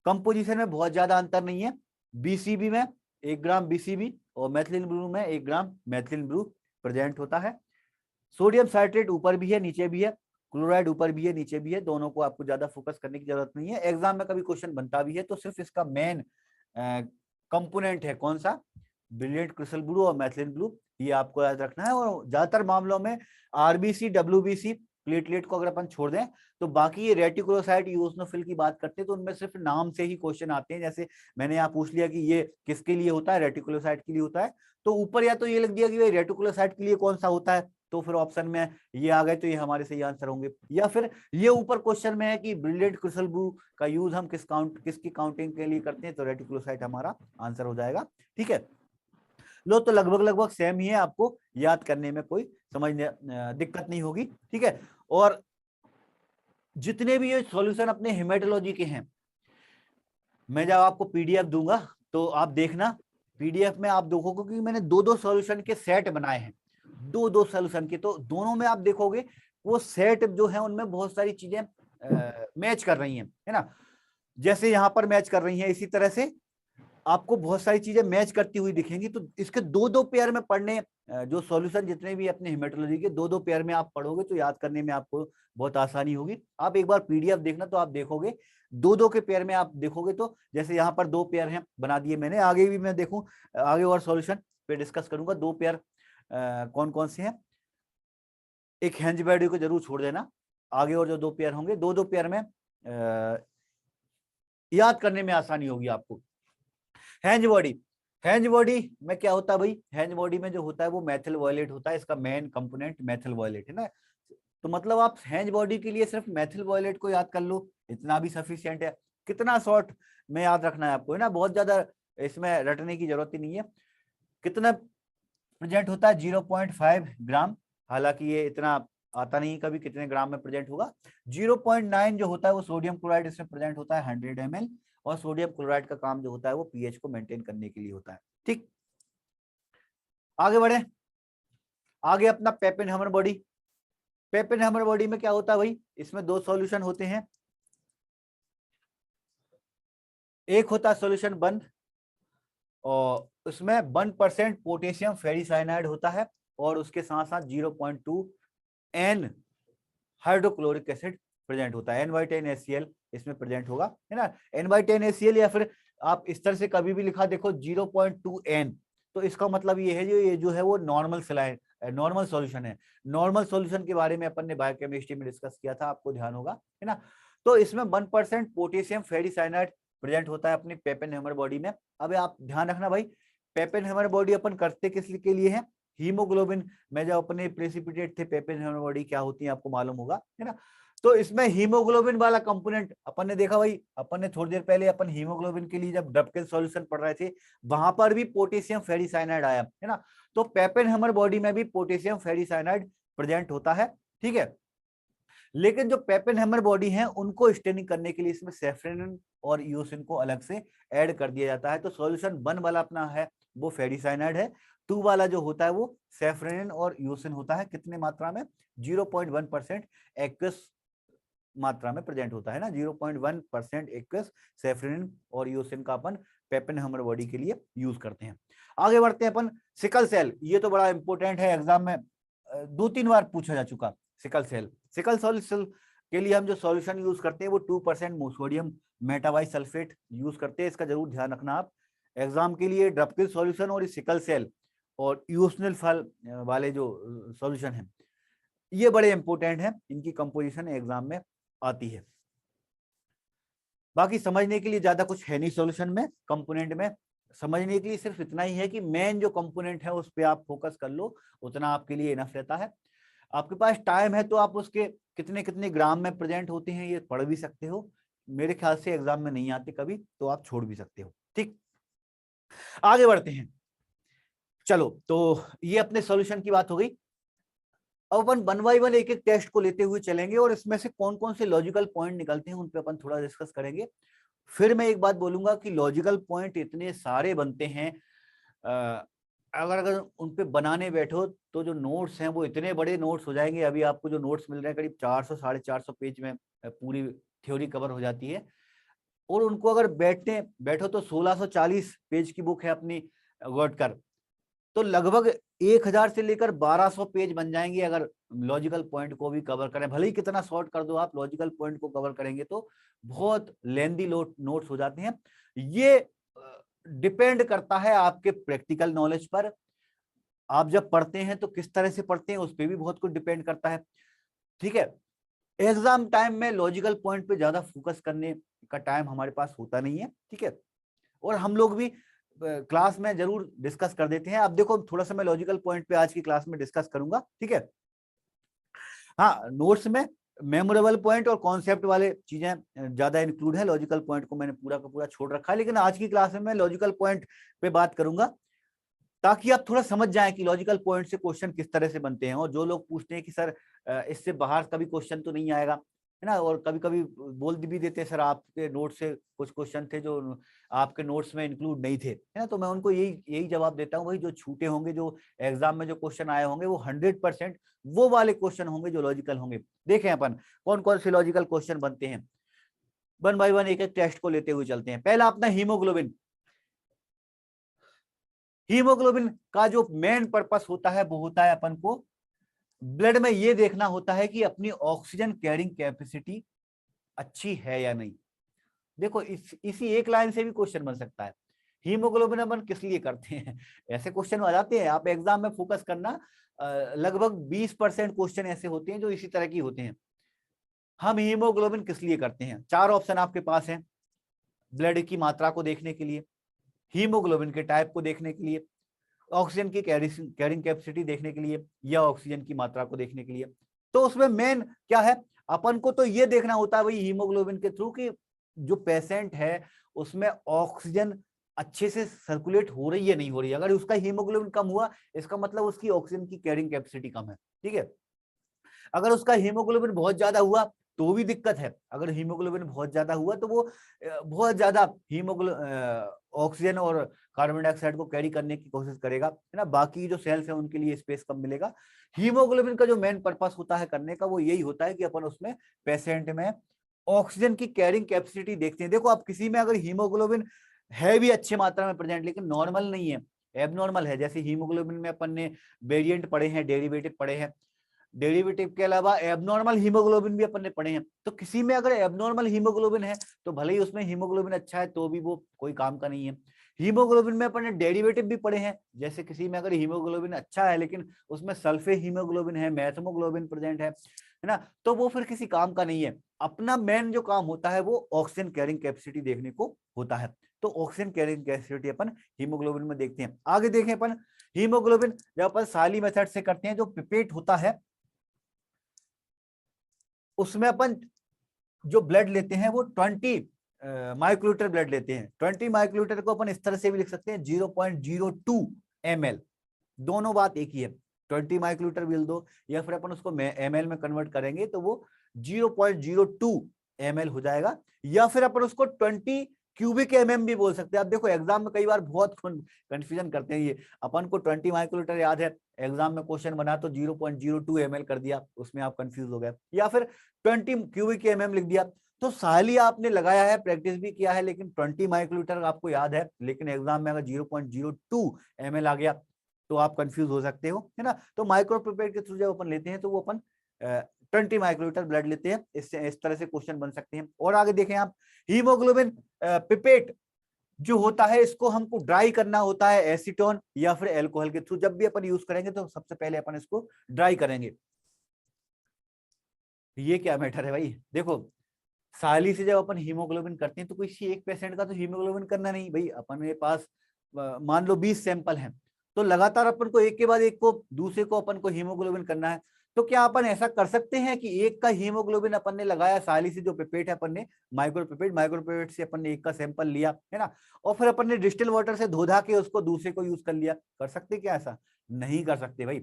कंपोजिशन में बहुत ज्यादा अंतर नहीं है, BCB में 1 ग्राम BCB और मैथिलीन ब्लू में 1 ग्राम मैथिलीन ब्लू प्रेजेंट होता है। सोडियम साइट्रेट ऊपर भी है नीचे भी है, क्लोराइड ऊपर भी है नीचे भी है, दोनों को आपको ज्यादा फोकस करने की जरूरत नहीं है। एग्जाम में कभी क्वेश्चन बनता भी है तो सिर्फ इसका मेन कंपोनेंट है कौन सा, ब्रिलियंट क्रिस्टल ब्लू और मैथिलीन ब्लू, ये आपको याद रखना है। और ज्यादातर मामलों में RBC WBC प्लेटलेट को अगर अपन छोड़ दें तो बाकी ये रेटिकुलोसाइट यूओसिनोफिल की बात करते हैं तो उनमें सिर्फ नाम से ही क्वेश्चन आते हैं। जैसे मैंने यहाँ पूछ लिया कि ये किसके लिए होता है, रेटिकुलोसाइट के लिए होता है, तो ऊपर या तो ये लिख दिया कि भाई रेटिकुलोसाइट के लिए कौन सा होता है, तो फिर ऑप्शन में ये आ गए तो ये हमारे सही आंसर होंगे। या फिर ये ऊपर क्वेश्चन में है कि ब्रिलियंट क्रिस्टल ब्लू का यूज हम किसकी काउंटिंग के लिए करते हैं, तो रेटिकुलोसाइट हमारा आंसर हो जाएगा। ठीक है, लो तो लगभग सेम ही है, आपको याद करने में कोई समझने दिक्कत नहीं होगी। ठीक है, और जितने भी ये सॉल्यूशन अपने हेमेटोलॉजी के हैं, मैं जब आपको PDF दूंगा तो आप देखना, PDF में आप देखोगे कि मैंने 2-2 सॉल्यूशन के सेट बनाए हैं, 2-2 सॉल्यूशन के, तो दोनों में आप देखोगे वो सेट जो है उनमें बहुत सारी चीजें मैच कर रही हैं, है ना। जैसे यहाँ पर मैच कर रही हैं, इसी तरह से आपको बहुत सारी चीजें मैच करती हुई दिखेंगी। तो इसके 2-2 पेयर में पढ़ने, जो सॉल्यूशन जितने भी अपने हेमेटोलॉजी के 2-2 पेयर में आप पढ़ोगे तो याद करने में आपको बहुत आसानी होगी। आप एक बार PDF देखना तो आप देखोगे 2-2 के पेयर में आप देखोगे, तो जैसे यहाँ पर 2 पेयर हैं बना दिए मैंने, आगे भी मैं देखूं, आगे और सॉल्यूशन पे डिस्कस करूंगा। 2 पेयर कौन कौन से हैं, एक हेंज बॉडी को जरूर छोड़ देना, आगे और जो 2 पेयर होंगे 2-2 पेयर में याद करने में आसानी होगी आपको। हेंज बॉडी में क्या होता है भाई, हेंज बॉडी में जो होता है वो मेथिल वॉयलेट होता है, इसका मेन कंपोनेंट मेथिल वॉयलेट है ना। तो मतलब आप हेंज बॉडी के लिए सिर्फ मेथिल वॉयलेट को याद कर लो, इतना भी सफिशिएंट है। कितना शॉर्ट में याद रखना है आपको, है ना, बहुत ज्यादा इसमें रटने की जरूरत ही नहीं है। कितना प्रेजेंट होता है, 0.5 ग्राम, हालांकि ये इतना आता नहीं कभी कितने ग्राम में प्रेजेंट होगा। 0.9 जो होता है वो सोडियम क्लोराइड इसमें प्रेजेंट होता है 100 ml, और सोडियम क्लोराइड का काम जो होता है वो पीएच को मेंटेन करने के लिए होता है। ठीक, आगे बढ़े, आगे अपना पेपेनहाइमर बॉडी। पेपेनहाइमर बॉडी में क्या होता है भाई, इसमें 2 सॉल्यूशन होते हैं, एक होता है सॉल्यूशन 1 और उसमें 1% पोटेशियम फेरिसाइनाइड होता है, और उसके साथ साथ 0.2 N हाइड्रोक्लोरिक एसिड प्रेजेंट होता है, N/10HCl इसमें प्रेजेंट होगा, है ना। N/10HCl, या फिर आप इस तरह से कभी भी लिखा देखो 0.2 N, तो इसका मतलब ये है ये जो है वो नॉर्मल सॉल्यूशन है। नॉर्मल सॉल्यूशन के बारे में अपन ने बायोकेमिस्ट्री में डिस्कस किया था, आपको ध्यान होगा, है ना। तो इसमें 1% पोटेशियम फेरिसाइनाइड प्रेजेंट होता है अपनी पेपेनहाइमर बॉडी में। अब आप ध्यान रखना भाई, पेपेनहाइमर बॉडी अपन करते किस के लिए है, हीमोग्लोबिन में जब अपने प्रेसिपिटेट थे पेपेनहाइमर बॉडी क्या होती है आपको मालूम होगा, है ना। तो इसमें हीमोग्लोबिन वाला कंपोनेंट अपन ने देखा भाई, अपन ने थोड़ी देर पहले अपन हीमोग्लोबिन के लिए जब ड्रपकिन सॉल्यूशन पढ़ रहे थे वहां पर भी पोटेशियम फेरिसाइनाइड आया, है ना। तो पेपेनहाइमर बॉडी में भी पोटेशियम फेरिसाइनाइड प्रेजेंट होता है। ठीक है, लेकिन जो पेपेनहाइमर बॉडी है उनको स्टेनिंग करने के लिए इसमें सेफ्रेनिन और यूसिन को अलग से ऐड कर दिया जाता है। तो सॉल्यूशन 1 वाला अपना है वो फेरिसाइनाइड है, 2 वाला जो होता है वो सेफ्रेनिन और यूसिन होता है। कितने मात्रा में, 0.1% एक्वस मात्रा में प्रेजेंट होता है ना, 0.1% एक्वस सेफ्रेनिन और यूसिन का अपन पेपेनहाइमर बॉडी के लिए यूज करते हैं। आगे बढ़ते हैं अपन, सिकल सेल, ये तो बड़ा इंपॉर्टेंट है, एग्जाम में 2-3 बार पूछा जा चुका। सिकल सेल के लिए हम जो सॉल्यूशन यूज करते हैं वो 2% सोडियम मेटाबाई सल्फेट यूज करते हैं, इसका जरूर ध्यान रखना आप एग्जाम के लिए। ड्रपकिन सॉल्यूशन और सिकल सेल और यूसनल फल वाले जो सॉल्यूशन हैं ये बड़े इंपॉर्टेंट हैं, इनकी कंपोजिशन एग्जाम में आती है। बाकी समझने के लिए ज्यादा कुछ है नहीं सॉल्यूशन में, कंपोनेंट में समझने के लिए सिर्फ इतना ही है कि मेन जो कंपोनेंट है उस पर आप फोकस कर लो, उतना आपके लिए इनफ रहता है। आपके पास टाइम है तो आप उसके कितने कितने ग्राम में प्रेजेंट होते हैं ये पढ़ भी सकते हो, मेरे ख्याल से एग्जाम में नहीं आते कभी, तो आप छोड़ भी सकते हो। ठीक, आगे बढ़ते हैं, चलो तो ये अपने सॉल्यूशन की बात हो गई। अब अपन 1 बाय 1 एक एक टेस्ट को लेते हुए चलेंगे और इसमें से कौन कौन से लॉजिकल पॉइंट निकलते हैं उन पे अपन थोड़ा डिस्कस करेंगे। फिर मैं एक बात बोलूंगा कि लॉजिकल पॉइंट इतने सारे बनते हैं, अगर उन पे बनाने बैठो तो जो नोट्स हैं वो इतने बड़े नोट्स हो जाएंगे। अभी आपको जो नोट्स मिल रहे हैं करीब 400-450 पेज में पूरी थ्योरी कवर हो जाती है, और उनको अगर बैठो तो 1640 पेज की बुक है अपनी गौट कर, तो लगभग 1000 से लेकर 1200 पेज बन जाएंगे अगर लॉजिकल पॉइंट को भी कवर करें। भले ही कितना शॉर्ट कर दो आप, लॉजिकल पॉइंट को कवर करेंगे तो बहुत लेंदी नोट्स हो जाते हैं। ये डिपेंड करता है आपके प्रैक्टिकल नॉलेज पर। आप जब पढ़ते हैं तो किस तरह से पढ़ते हैं उस पर भी बहुत कुछ डिपेंड करता है। ठीक है, एग्जाम टाइम में लॉजिकल पॉइंट पे ज्यादा फोकस करने का टाइम हमारे पास होता नहीं है। ठीक है, और हम लोग भी क्लास में जरूर डिस्कस कर देते हैं। अब देखो थोड़ा सा मैं लॉजिकल पॉइंट पे आज की क्लास में डिस्कस करूंगा। ठीक है, हाँ, नोट्स में मेमोरेबल पॉइंट और कॉन्सेप्ट वाले चीजें ज्यादा इंक्लूड है, लॉजिकल पॉइंट को मैंने पूरा का पूरा छोड़ रखा है। लेकिन आज की क्लास में मैं लॉजिकल पॉइंट पे बात करूंगा ताकि आप थोड़ा समझ जाएं कि लॉजिकल पॉइंट से क्वेश्चन किस तरह से बनते हैं। और जो लोग पूछते हैं कि सर इससे बाहर कभी क्वेश्चन तो नहीं आएगा, है ना, और कभी कभी बोल भी देते हैं सर आपके नोट से कुछ क्वेश्चन थे जो आपके नोट्स में इंक्लूड नहीं थे, है ना, तो मैं उनको यही जवाब देता हूँ, भाई जो छूटे होंगे, जो एग्जाम में जो क्वेश्चन आए होंगे वो 100% वो वाले क्वेश्चन होंगे जो लॉजिकल होंगे। देखें अपन कौन कौन से लॉजिकल क्वेश्चन बनते हैं, वन बाय वन एक एक टेस्ट को लेते हुए चलते हैं। पहला अपना हीमोग्लोबिन। हीमोग्लोबिन का जो मेन पर्पस होता है वो होता है अपन को ब्लड में ये देखना होता है कि अपनी ऑक्सीजन कैरिंग कैपेसिटी अच्छी है या नहीं। देखो इसी एक लाइन से भी क्वेश्चन बन सकता है, हीमोग्लोबिन अपन किस लिए करते हैं। ऐसे क्वेश्चन आ जाते हैं, आप एग्जाम में फोकस करना। लगभग 20% क्वेश्चन ऐसे होते हैं जो इसी तरह की होते हैं। हम हीमोग्लोबिन किस लिए करते हैं? 4 ऑप्शन आपके पास हैं, ब्लड की मात्रा को देखने के लिए, हीमोग्लोबिन के टाइप को देखने के लिए, ऑक्सीजन की कैरिंग कैपेसिटी देखने के लिए, या ऑक्सीजन की मात्रा को देखने के लिए। तो उसमें मेन क्या है, अपन को तो ये देखना होता है भाई हीमोग्लोबिन के थ्रू कि जो पेशेंट है उसमें ऑक्सीजन अच्छे से सर्कुलेट हो रही है नहीं हो रही है। अगर उसका हीमोग्लोबिन कम हुआ इसका मतलब उसकी ऑक्सीजन की कैरिंग कैपेसिटी कम है। ठीक है, अगर उसका हीमोग्लोबिन बहुत ज्यादा हुआ तो भी दिक्कत है। अगर हीमोग्लोबिन बहुत ज्यादा हुआ तो वो बहुत ज्यादा ऑक्सीजन और कार्बन डाइऑक्साइड को कैरी करने की कोशिश करेगा, है ना, बाकी जो सेल्स है उनके लिए स्पेस कम मिलेगा। हीमोग्लोबिन का जो मेन पर्पस होता है करने का वो यही होता है कि अपन उसमें पेशेंट में ऑक्सीजन की कैरिंग कैपेसिटी देखते हैं। देखो आप किसी में अगर हीमोग्लोबिन है भी अच्छी मात्रा में प्रेजेंट लेकिन नॉर्मल नहीं है, एबनॉर्मल है, जैसे हीमोग्लोबिन में अपन ने वेरिएंट पढ़े हैं, डेरिवेटिव पढ़े हैं, डेरिवेटिव के अलावा एबनॉर्मल हीमोग्लोबिन भी अपन ने पढ़े हैं। तो किसी में अगर एबनॉर्मल हीमोग्लोबिन है तो भले ही उसमें हीमोग्लोबिन अच्छा है तो भी वो कोई काम का नहीं है। हीमोग्लोबिन में अपन ने डेरिवेटिव भी पढ़े हैं, जैसे किसी में अगर हीमोग्लोबिन अच्छा है लेकिन उसमें सल्फे हीमोग्लोबिन है, मैथमोग्लोबिन प्रेजेंट है ना, तो वो फिर किसी काम का नहीं है। अपना मेन जो काम होता है वो ऑक्सीजन कैरिंग कैपेसिटी देखने को होता है। तो ऑक्सीजन कैरिंग कैपेसिटी अपन हीमोग्लोबिन में देखते हैं। आगे देखें अपन हीमोग्लोबिन जब अपन साली मेथड से करते हैं, जो पिपेट होता है उसमें अपन जो ब्लड लेते हैं वो 20 माइक्रोलीटर ब्लड लेते हैं। 20 माइक्रोलीटर को अपन इस तरह से भी लिख सकते हैं 0.02 ml, दोनों बात एक ही है। 20 माइक्रोलीटर बिल दो या फिर अपन उसको ml में कन्वर्ट करेंगे तो वो 0.02 ml हो जाएगा, या फिर अपन उसको 20 क्यूबिक mm भी बोल सकते हैं। आप देखो एग्जाम में कई बार बहुत कंफ्यूजन करते हैं ये, अपन को 20 माइक्रोलीटर याद है, एग्जाम में क्वेश्चन बना तो 0.02 ml कर दिया, उसमें आप कंफ्यूज हो गए, या फिर 20 क्यूबिक mm लिख दिया। तो साली आपने लगाया है, प्रैक्टिस भी किया है, लेकिन 20 माइक्रोलीटर आपको याद है, लेकिन एग्जाम में अगर 0.02 ml आ गया तो आप कंफ्यूज हो सकते हो, है ना। तो माइक्रो पिपेट के थ्रू जब अपन लेते हैं तो वो अपन 20 माइक्रोलीटर ब्लड लेते हैं, इससे इस तरह से क्वेश्चन बन सकते हैं। और आगे देखें आप, हीमोग्लोबिन पिपेट जो होता है इसको हमको ड्राई करना होता है एसीटोन या फिर एल्कोहल के थ्रू। जब भी अपन यूज करेंगे तो सबसे पहले अपन इसको ड्राई करेंगे। ये क्या मैटर है भाई, देखो साली से जब अपन हीमोग्लोबिन करते हैं तो किसी एक पेशेंट का तो हीमोग्लोबिन करना नहीं भाई, अपन के पास मान लो 20 सैंपल हैं तो लगातार अपन को एक के बाद एक को दूसरे को अपन को हीमोग्लोबिन करना है। तो क्या अपन ऐसा कर सकते हैं कि एक का हीमोग्लोबिन अपन ने लगाया साली से, जो पिपेट है अपन ने माइक्रोपिपेट से अपन ने एक का सैंपल लिया, है ना, और फिर अपन ने डिस्टिल वाटर से धो धा के उसको दूसरे को यूज कर लिया। कर सकते क्या ऐसा? नहीं कर सकते भाई।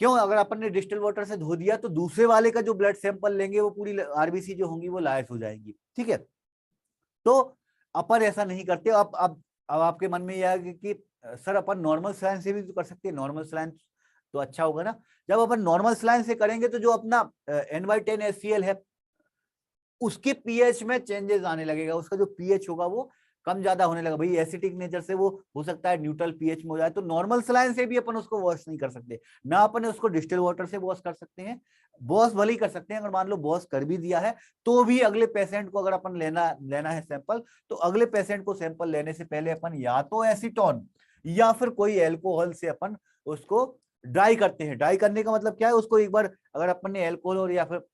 क्यों? अगर अपन ने डिस्टिल वाटर से धो दिया तो दूसरे वाले का जो ब्लड सैंपल लेंगे वो पूरी आरबीसी जो होंगी वो लायस हो जाएंगी। ठीक है, तो अपन ऐसा नहीं करते। अब आपके मन में यह है कि सर अपन नॉर्मल सलाइन से भी तो कर सकते हैं, नॉर्मल सलाइन तो अच्छा होगा ना। जब अपन नॉर्मल सलाइन से करेंगे तो जो अपना NY10HCl है उसके पीएच में चेंजेस आने लगेगा, उसका जो पीएच होगा वो कम ज्यादा होने लगा, भाई एसिडिक नेचर से वो हो सकता है न्यूट्रल पीएच में हो जाए, तो नॉर्मल सलाइन से भी अपन उसको वॉश नहीं कर सकते, ना अपन उसको डिस्टिल वाटर से वॉश कर सकते हैं। वॉश भले ही कर सकते हैं, अगर मान लो वॉश कर भी दिया है तो भी अगले पेशेंट को अगर अपन लेना है सैंपल, तो अगले पेशेंट को सैंपल लेने से पहले अपन या तो एसीटोन या फिर कोई एल्कोहल से अपन उसको ड्राई करते हैं। ड्राई करने का मतलब क्या है, उसको एक बार अगर अपन ने एल्कोहल और या फिर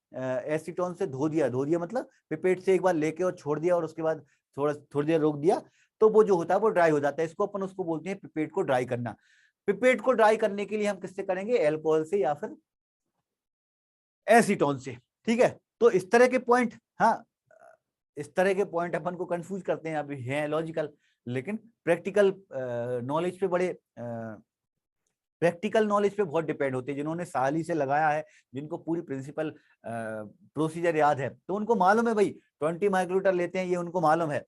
एसीटोन से धो दिया मतलब पिपेट से एक बार लेके और छोड़ दिया और उसके बाद थोड़ी देर रोक दिया, तो वो जो होता है वो ड्राई हो जाता है। इसको अपन उसको बोलते हैं पिपेट को ड्राई करना। पिपेट को ड्राई करने के लिए हम किससे करेंगे, एल्कोहल से या फिर एसीटोन से। ठीक है, तो इस तरह के पॉइंट, हाँ इस तरह के पॉइंट अपन को कंफ्यूज करते हैं, अभी है लॉजिकल, लेकिन प्रैक्टिकल नॉलेज पे बड़े प्रैक्टिकल नॉलेज पे बहुत डिपेंड होते हैं। जिन्होंने साल ही से लगाया है, जिनको पूरी प्रिंसिपल प्रोसीजर याद है, तो उनको मालूम है भाई 20 माइक्रोलीटर लेते हैं, ये उनको मालूम है।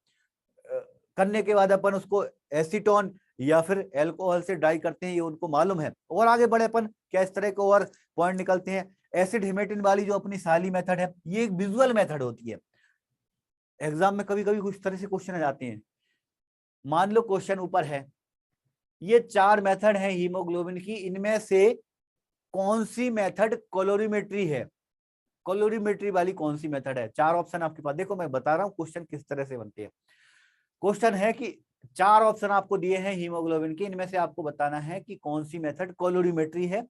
करने के बाद अपन उसको एसीटोन या फिर एल्कोहल से ड्राई करते हैं, ये उनको मालूम है। और आगे बढ़े अपन, क्या इस तरह के और पॉइंट निकलते हैं। एसिड हिमेटिन वाली जो अपनी साली मेथड है, ये एक विजुअल मेथड होती है। एग्जाम में कभी कभी कुछ तरह से क्वेश्चन आ जाते हैं। मान लो क्वेश्चन ऊपर है, ये 4 मेथड है हीमोग्लोबिन की, इनमें से कौन सी मेथड कैलोरीमेट्री है, कैलोरीमेट्री वाली कौन सी मेथड है। 4 ऑप्शन आपके पास, देखो मैं बता रहा हूं क्वेश्चन किस तरह से बनते हैं। क्वेश्चन है कि 4 ऑप्शन आपको दिए हैं हीमोग्लोबिन के, इनमें से आपको बताना है कि कौन सी मेथड कैलोरीमेट्री है।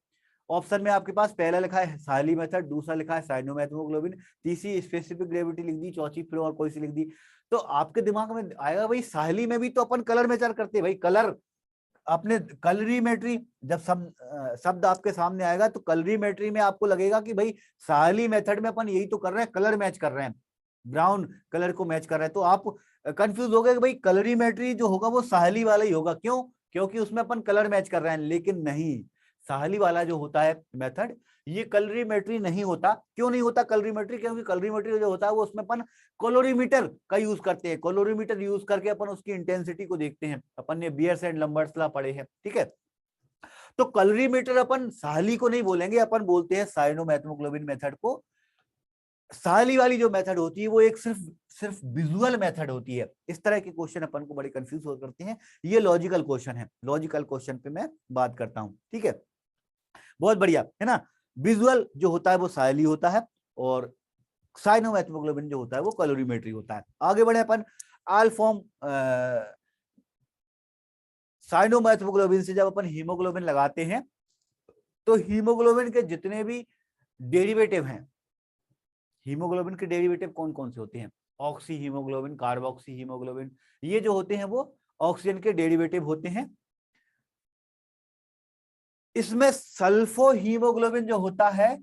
ऑप्शन में आपके पास पहला लिखा है साइली मेथड, दूसरा लिखा है साइनोमेथमोग्लोबिन, तीसरी स्पेसिफिक ग्रेविटी लिख दी, चौथी फिर और कोई सी लिख दी। तो आपके दिमाग में आएगा भाई साइली में भी तो अपन कलर मेजर करते हैं भाई, कलर अपने कैलोरीमेट्री, जब शब्द आपके सामने आएगा तो कैलोरीमेट्री में आपको लगेगा कि भाई साइली मेथड में अपन यही तो कर रहे हैं, कलर मैच कर रहे हैं, ब्राउन कलर को मैच कर रहे हैं। तो आप कंफ्यूज हो गए कि भाई कैलोरीमेट्री जो होगा वो साहली वाला ही होगा, क्यों, क्योंकि उसमें अपन कलर मैच कर रहे हैं। लेकिन नहीं, साहली वाला जो होता है मेथड, ये कैलोरीमेट्री नहीं होता। क्यों नहीं होता कैलोरीमेट्री, क्योंकि कैलोरीमेट्री जो होता है वो उसमें अपन कैलोरीमीटर का यूज करते हैं। कैलोरीमीटर यूज करके अपन उसकी इंटेंसिटी को देखते हैं। अपन ने बियर्स एंड लंबर्ट्स ला पढ़े हैं, ठीक है। तो कैलोरीमीटर अपन साहली को नहीं बोलेंगे, अपन बोलते हैं साइनोमेथमोग्लोबिन मेथड को। साली वाली जो मेथड होती है वो एक सिर्फ विजुअल मेथड होती है। इस तरह के क्वेश्चन अपन को बड़े कंफ्यूज हो करते हैं। ये लॉजिकल क्वेश्चन है, लॉजिकल क्वेश्चन पे मैं बात करता हूं, ठीक है। बहुत बढ़िया है ना। विजुअल जो होता है वो साइली होता है, और साइनोमेथमोग्लोबिन जो होता है वो कैलोरीमेट्री होता है। आगे बढ़े अपन, आल्फॉर्म साइनोमेथमोग्लोबिन से जब अपन हीमोग्लोबिन लगाते हैं, तो हीमोग्लोबिन के जितने भी डेरिवेटिव हैं, हीमोग्लोबिन के डेरिवेटिव कौन कौन से होते हैं, ऑक्सी हीमोग्लोबिन, कार्बोक्सी हीमोग्लोबिन, ये जो होते हैं वो ऑक्सीजन के डेरिवेटिव होते हैं। इसमें सल्फो हीमोग्लोबिन जो होता है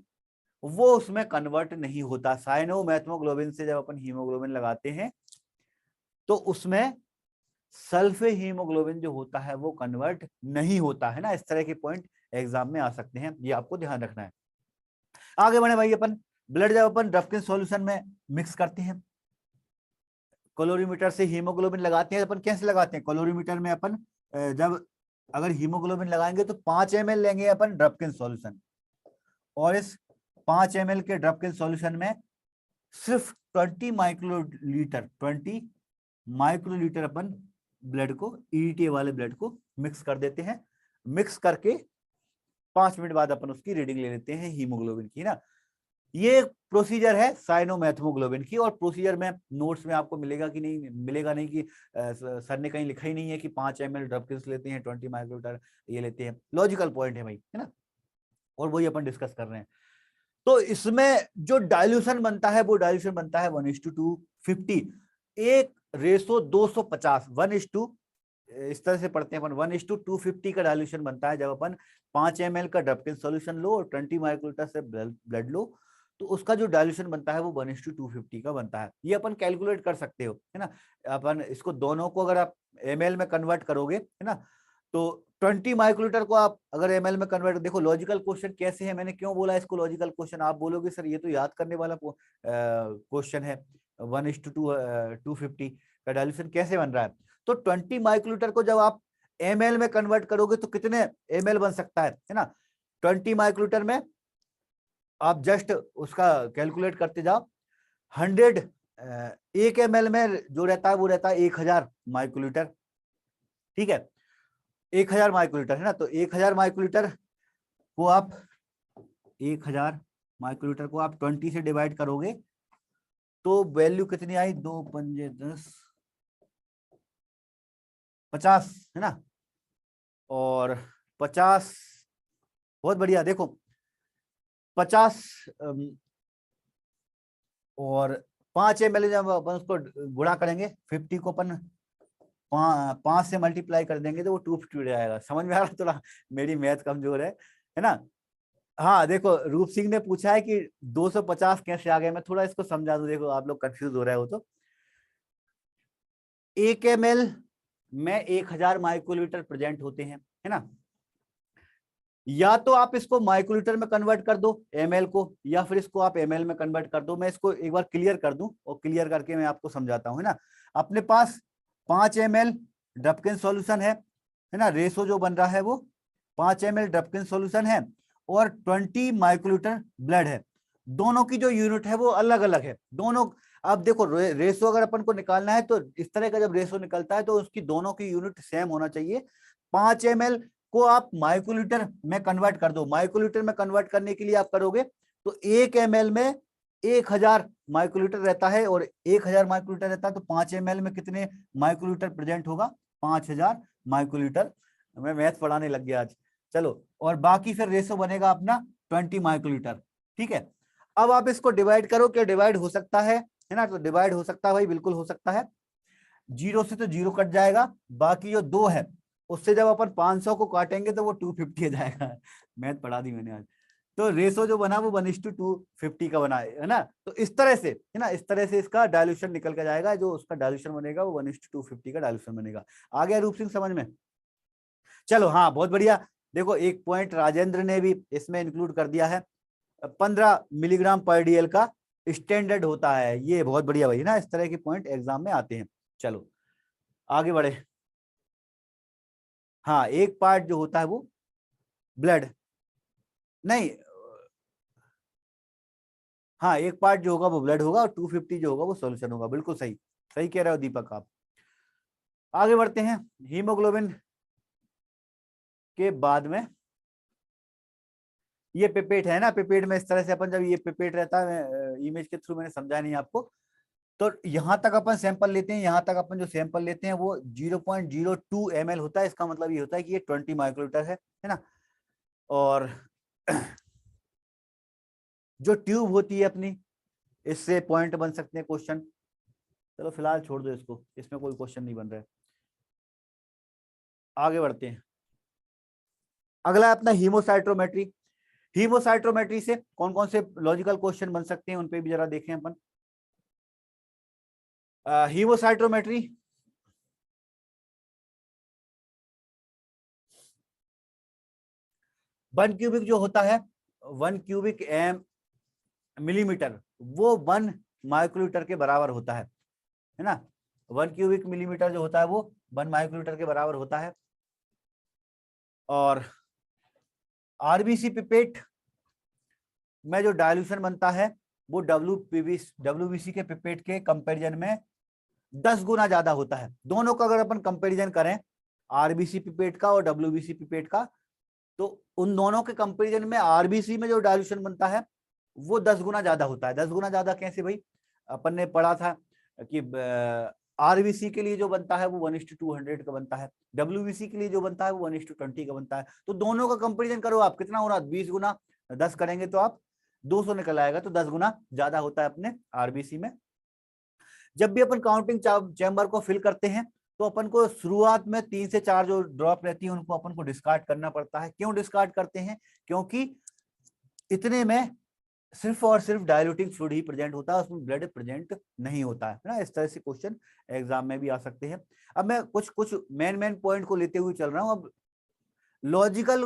वो उसमें कन्वर्ट नहीं होता। साइनोमेथमोग्लोबिन से जब अपन हीमोग्लोबिन लगाते हैं तो उसमें सल्फे हीमोग्लोबिन जो होता है वो कन्वर्ट नहीं होता है ना। इस तरह के पॉइंट एग्जाम में आ सकते हैं, ये आपको ध्यान रखना है। आगे बढ़े भाई, अपन ब्लड जब अपन ड्रफकिन सॉल्यूशन में मिक्स करते हैं, कैलोरीमीटर से हीमोग्लोबिन लगाते हैं, अपन कैसे लगाते हैं, कैलोरीमीटर में अपन जब अगर हीमोग्लोबिन लगाएंगे तो 5 ml लेंगे अपन ड्रफकिन सॉल्यूशन, और इस 5 ml के ड्रफकिन सॉल्यूशन में सिर्फ 20 माइक्रोलीटर अपन ब्लड को, ईडीटी वाले ब्लड को मिक्स कर देते हैं। मिक्स करके 5 मिनट बाद अपन उसकी रीडिंग ले लेते हैं हीमोग्लोबिन की ना। ये प्रोसीजर है साइनोमेथमोग्लोबिन की, और प्रोसीजर में नोट्स में आपको मिलेगा कि नहीं, मिलेगा नहीं कि सर ने कहीं लिखा ही नहीं है कि 5 ml ड्रफकिंस लेते हैं, 20 माइक्रोलीटर ये लेते हैं। लॉजिकल पॉइंट है भाई, है ना, और वही अपन डिस्कस कर रहे हैं। तो इसमें जो डाइल्यूशन बनता है वो डाइल्यूशन बनता है 1:250, एक रेशो 250, 1:, इस तरह से पढ़ते हैं अपन, 1:250 का डाइल्यूशन बनता है। जब अपन 5 ml का ड्रफकिन सॉल्यूशन लो और 20 माइक्रोलीटर से ब्लड लो, तो उसका जो डाइल्यूशन बनता है वो 1:250 का बनता है। ये अपन कैलकुलेट कर सकते हो, है ना। अपन इसको दोनों को अगर आप ml में कन्वर्ट करोगे, है ना, तो 20 माइक्रोलीटर को आप अगर ml में कन्वर्ट, देखो लॉजिकल क्वेश्चन कैसे है, मैंने क्यों बोला इसको लॉजिकल क्वेश्चन। आप बोलोगे सर ये तो याद करने वाला क्वेश्चन है, 1:250 का डाइल्यूशन कैसे बन रहा है। तो 20 माइक्रोलीटर को जब आप ml में कन्वर्ट करोगे तो कितने ml बन सकता है ना। 20 माइक्रोलीटर में आप जस्ट उसका कैलकुलेट करते जाओ, 100 1 ml में जो रहता है वो रहता है 1000 माइक्रोलीटर, ठीक है, 1000 माइक्रोलीटर है ना। तो 1000 माइक्रोलीटर को आप 1000 माइक्रोलीटर को आप 20 से डिवाइड करोगे तो वैल्यू कितनी आई, 2 पंजे 10, 50 है ना। और 50, बहुत बढ़िया, देखो 50 और 5 ml जब अपन उसको गुणा करेंगे 50 को अपन 5 से मल्टीप्लाई कर देंगे तो वो 250 हो जाएगा। समझ में आ रहा, थोड़ा मेरी मैथ कमजोर है ना। हाँ देखो, रूप सिंह ने पूछा है कि 250 कैसे आ गए, मैं थोड़ा इसको समझा दूं, देखो आप लोग कंफ्यूज हो रहे हो तो 1 ml में 1000 माइक्रोलीटर प्रेजेंट होते हैं, है ना। या तो आप इसको माइक्रोलीटर में कन्वर्ट कर दो ml को, या फिर इसको आप ml में कन्वर्ट कर दो। मैं इसको एक बार क्लियर कर दूं और क्लियर करके मैं आपको समझाता हूं, है ना। अपने पास 5 ml ड्रपकिन सॉल्यूशन है ना, रेशो जो बन रहा है वो 5 ml ड्रपकिन सॉल्यूशन है और 20 माइक्रोलीटर ब्लड है। दोनों की जो यूनिट है वो अलग अलग है दोनों। अब देखो रेशो अगर अपन को निकालना है तो इस तरह का जब रेशो निकलता है तो उसकी दोनों की यूनिट सेम होना चाहिए। 5 ml को आप माइक्रोलीटर में कन्वर्ट कर दो। माइक्रोलीटर में कन्वर्ट करने के लिए आप करोगे तो 1 ml में 1000 माइक्रोलीटर रहता है और 1000 माइक्रोलीटर रहता है तो 5 ml में कितने माइक्रोलीटर प्रेजेंट होगा, 5000 माइक्रोलीटर। मैं मैथ पढ़ाने लग गया आज, चलो। और बाकी फिर रेशो बनेगा अपना 20 माइक्रोलीटर, ठीक है। अब आप इसको डिवाइड करो, क्या डिवाइड हो सकता है ना। तो डिवाइड हो सकता है भाई, बिल्कुल हो सकता है। 0 से तो 0 कट जाएगा, बाकी जो 2 है उससे जब अपन 500 को काटेंगे तो वो 250 आ जाएगा। मैथ पढ़ा दी मैंने आज। तो रेशो जो बना वो 1:250 का बना है ना। तो इस तरह से है ना, इस तरह से इसका डायल्यूशन निकल के जाएगा, जो उसका डायल्यूशन बनेगा वो 1:250 का डायल्यूशन बनेगा। आ गया रूप सिंह समझ में? चलो हाँ, बहुत बढ़िया। देखो एक पॉइंट राजेंद्र ने भी इसमें इंक्लूड कर दिया है, 15 मिलीग्राम पर डीएल का स्टैंडर्ड होता है। ये बहुत बढ़िया भाई ना, इस तरह के पॉइंट एग्जाम में आते हैं। चलो आगे बढ़े। हाँ, एक पार्ट जो होता है वो ब्लड, नहीं, हाँ एक पार्ट जो होगा वो ब्लड होगा और 250 जो होगा वो सॉल्यूशन होगा। बिल्कुल सही, सही कह रहे हो दीपक आप। आगे बढ़ते हैं। हीमोग्लोबिन के बाद में ये पिपेट है ना, पिपेट में इस तरह से अपन जब ये पिपेट रहता है, इमेज के थ्रू मैंने समझा नहीं आपको। तो यहां तक अपन सैंपल लेते हैं, यहां तक अपन जो सैंपल लेते हैं वो 0.02 ml होता है। इसका मतलब ये होता है कि ये 20 माइक्रोलीटर है ना। और जो ट्यूब होती है अपनी, इससे पॉइंट बन सकते हैं क्वेश्चन। चलो फिलहाल छोड़ दो इसको, इसमें कोई क्वेश्चन नहीं बन रहा है। आगे बढ़ते हैं। अगला है अपना हीमोसाइट्रोमेट्री। हीमोसाइट्रोमेट्री से कौन कौन से लॉजिकल क्वेश्चन बन सकते हैं उन पे भी जरा देखें अपन। हीमोसाइट्रोमेट्री, वन क्यूबिक जो होता है, 1 क्यूबिक मिलीमीटर, वो 1 माइक्रोलीटर के बराबर होता है ना। 1 क्यूबिक मिलीमीटर जो होता है वो 1 माइक्रोलीटर के बराबर होता है। और आरबीसी पिपेट में जो डायल्यूशन बनता है वो डब्ल्यूबीसी के पिपेट के कंपैरिजन में 10 गुना ज्यादा होता है। दोनों का अगर अपन कंपैरिजन करें, आरबीसी पिपेट का और डब्ल्यूबीसी पिपेट का, तो उन दोनों के कंपैरिजन में आरबीसी में जो डायल्यूशन बनता है वो 10 गुना ज्यादा होता है। 10 गुना ज्यादा कैसे भाई, अपन ने पढ़ा था कि आरबीसी के लिए जो बनता है वो 1:200 का बनता है, डब्ल्यूबीसी के लिए जो बनता है वो 1:20 का बनता है। तो दोनों का कंपैरिजन करो आप, कितना हो रहा है, 20 गुना। 10 करेंगे तो आप 200 निकल आएगा, तो 10 गुना ज्यादा होता है अपने आरबीसी में। जब भी अपन काउंटिंग चैम्बर को फिल करते हैं तो अपन को शुरुआत में 3 से 4 जो ड्रॉप रहती है उनको अपन को डिस्कार्ड करना पड़ता है। क्यों डिस्कार्ड करते हैं, क्योंकि इतने में सिर्फ और सिर्फ डायल्यूटिंग फ्लूइड ही प्रेजेंट होता है, उसमें ब्लड प्रेजेंट नहीं होता है ना। इस तरह से क्वेश्चन एग्जाम में भी आ सकते हैं। अब मैं कुछ कुछ मेन पॉइंट को लेते हुए चल रहा हूं। अब लॉजिकल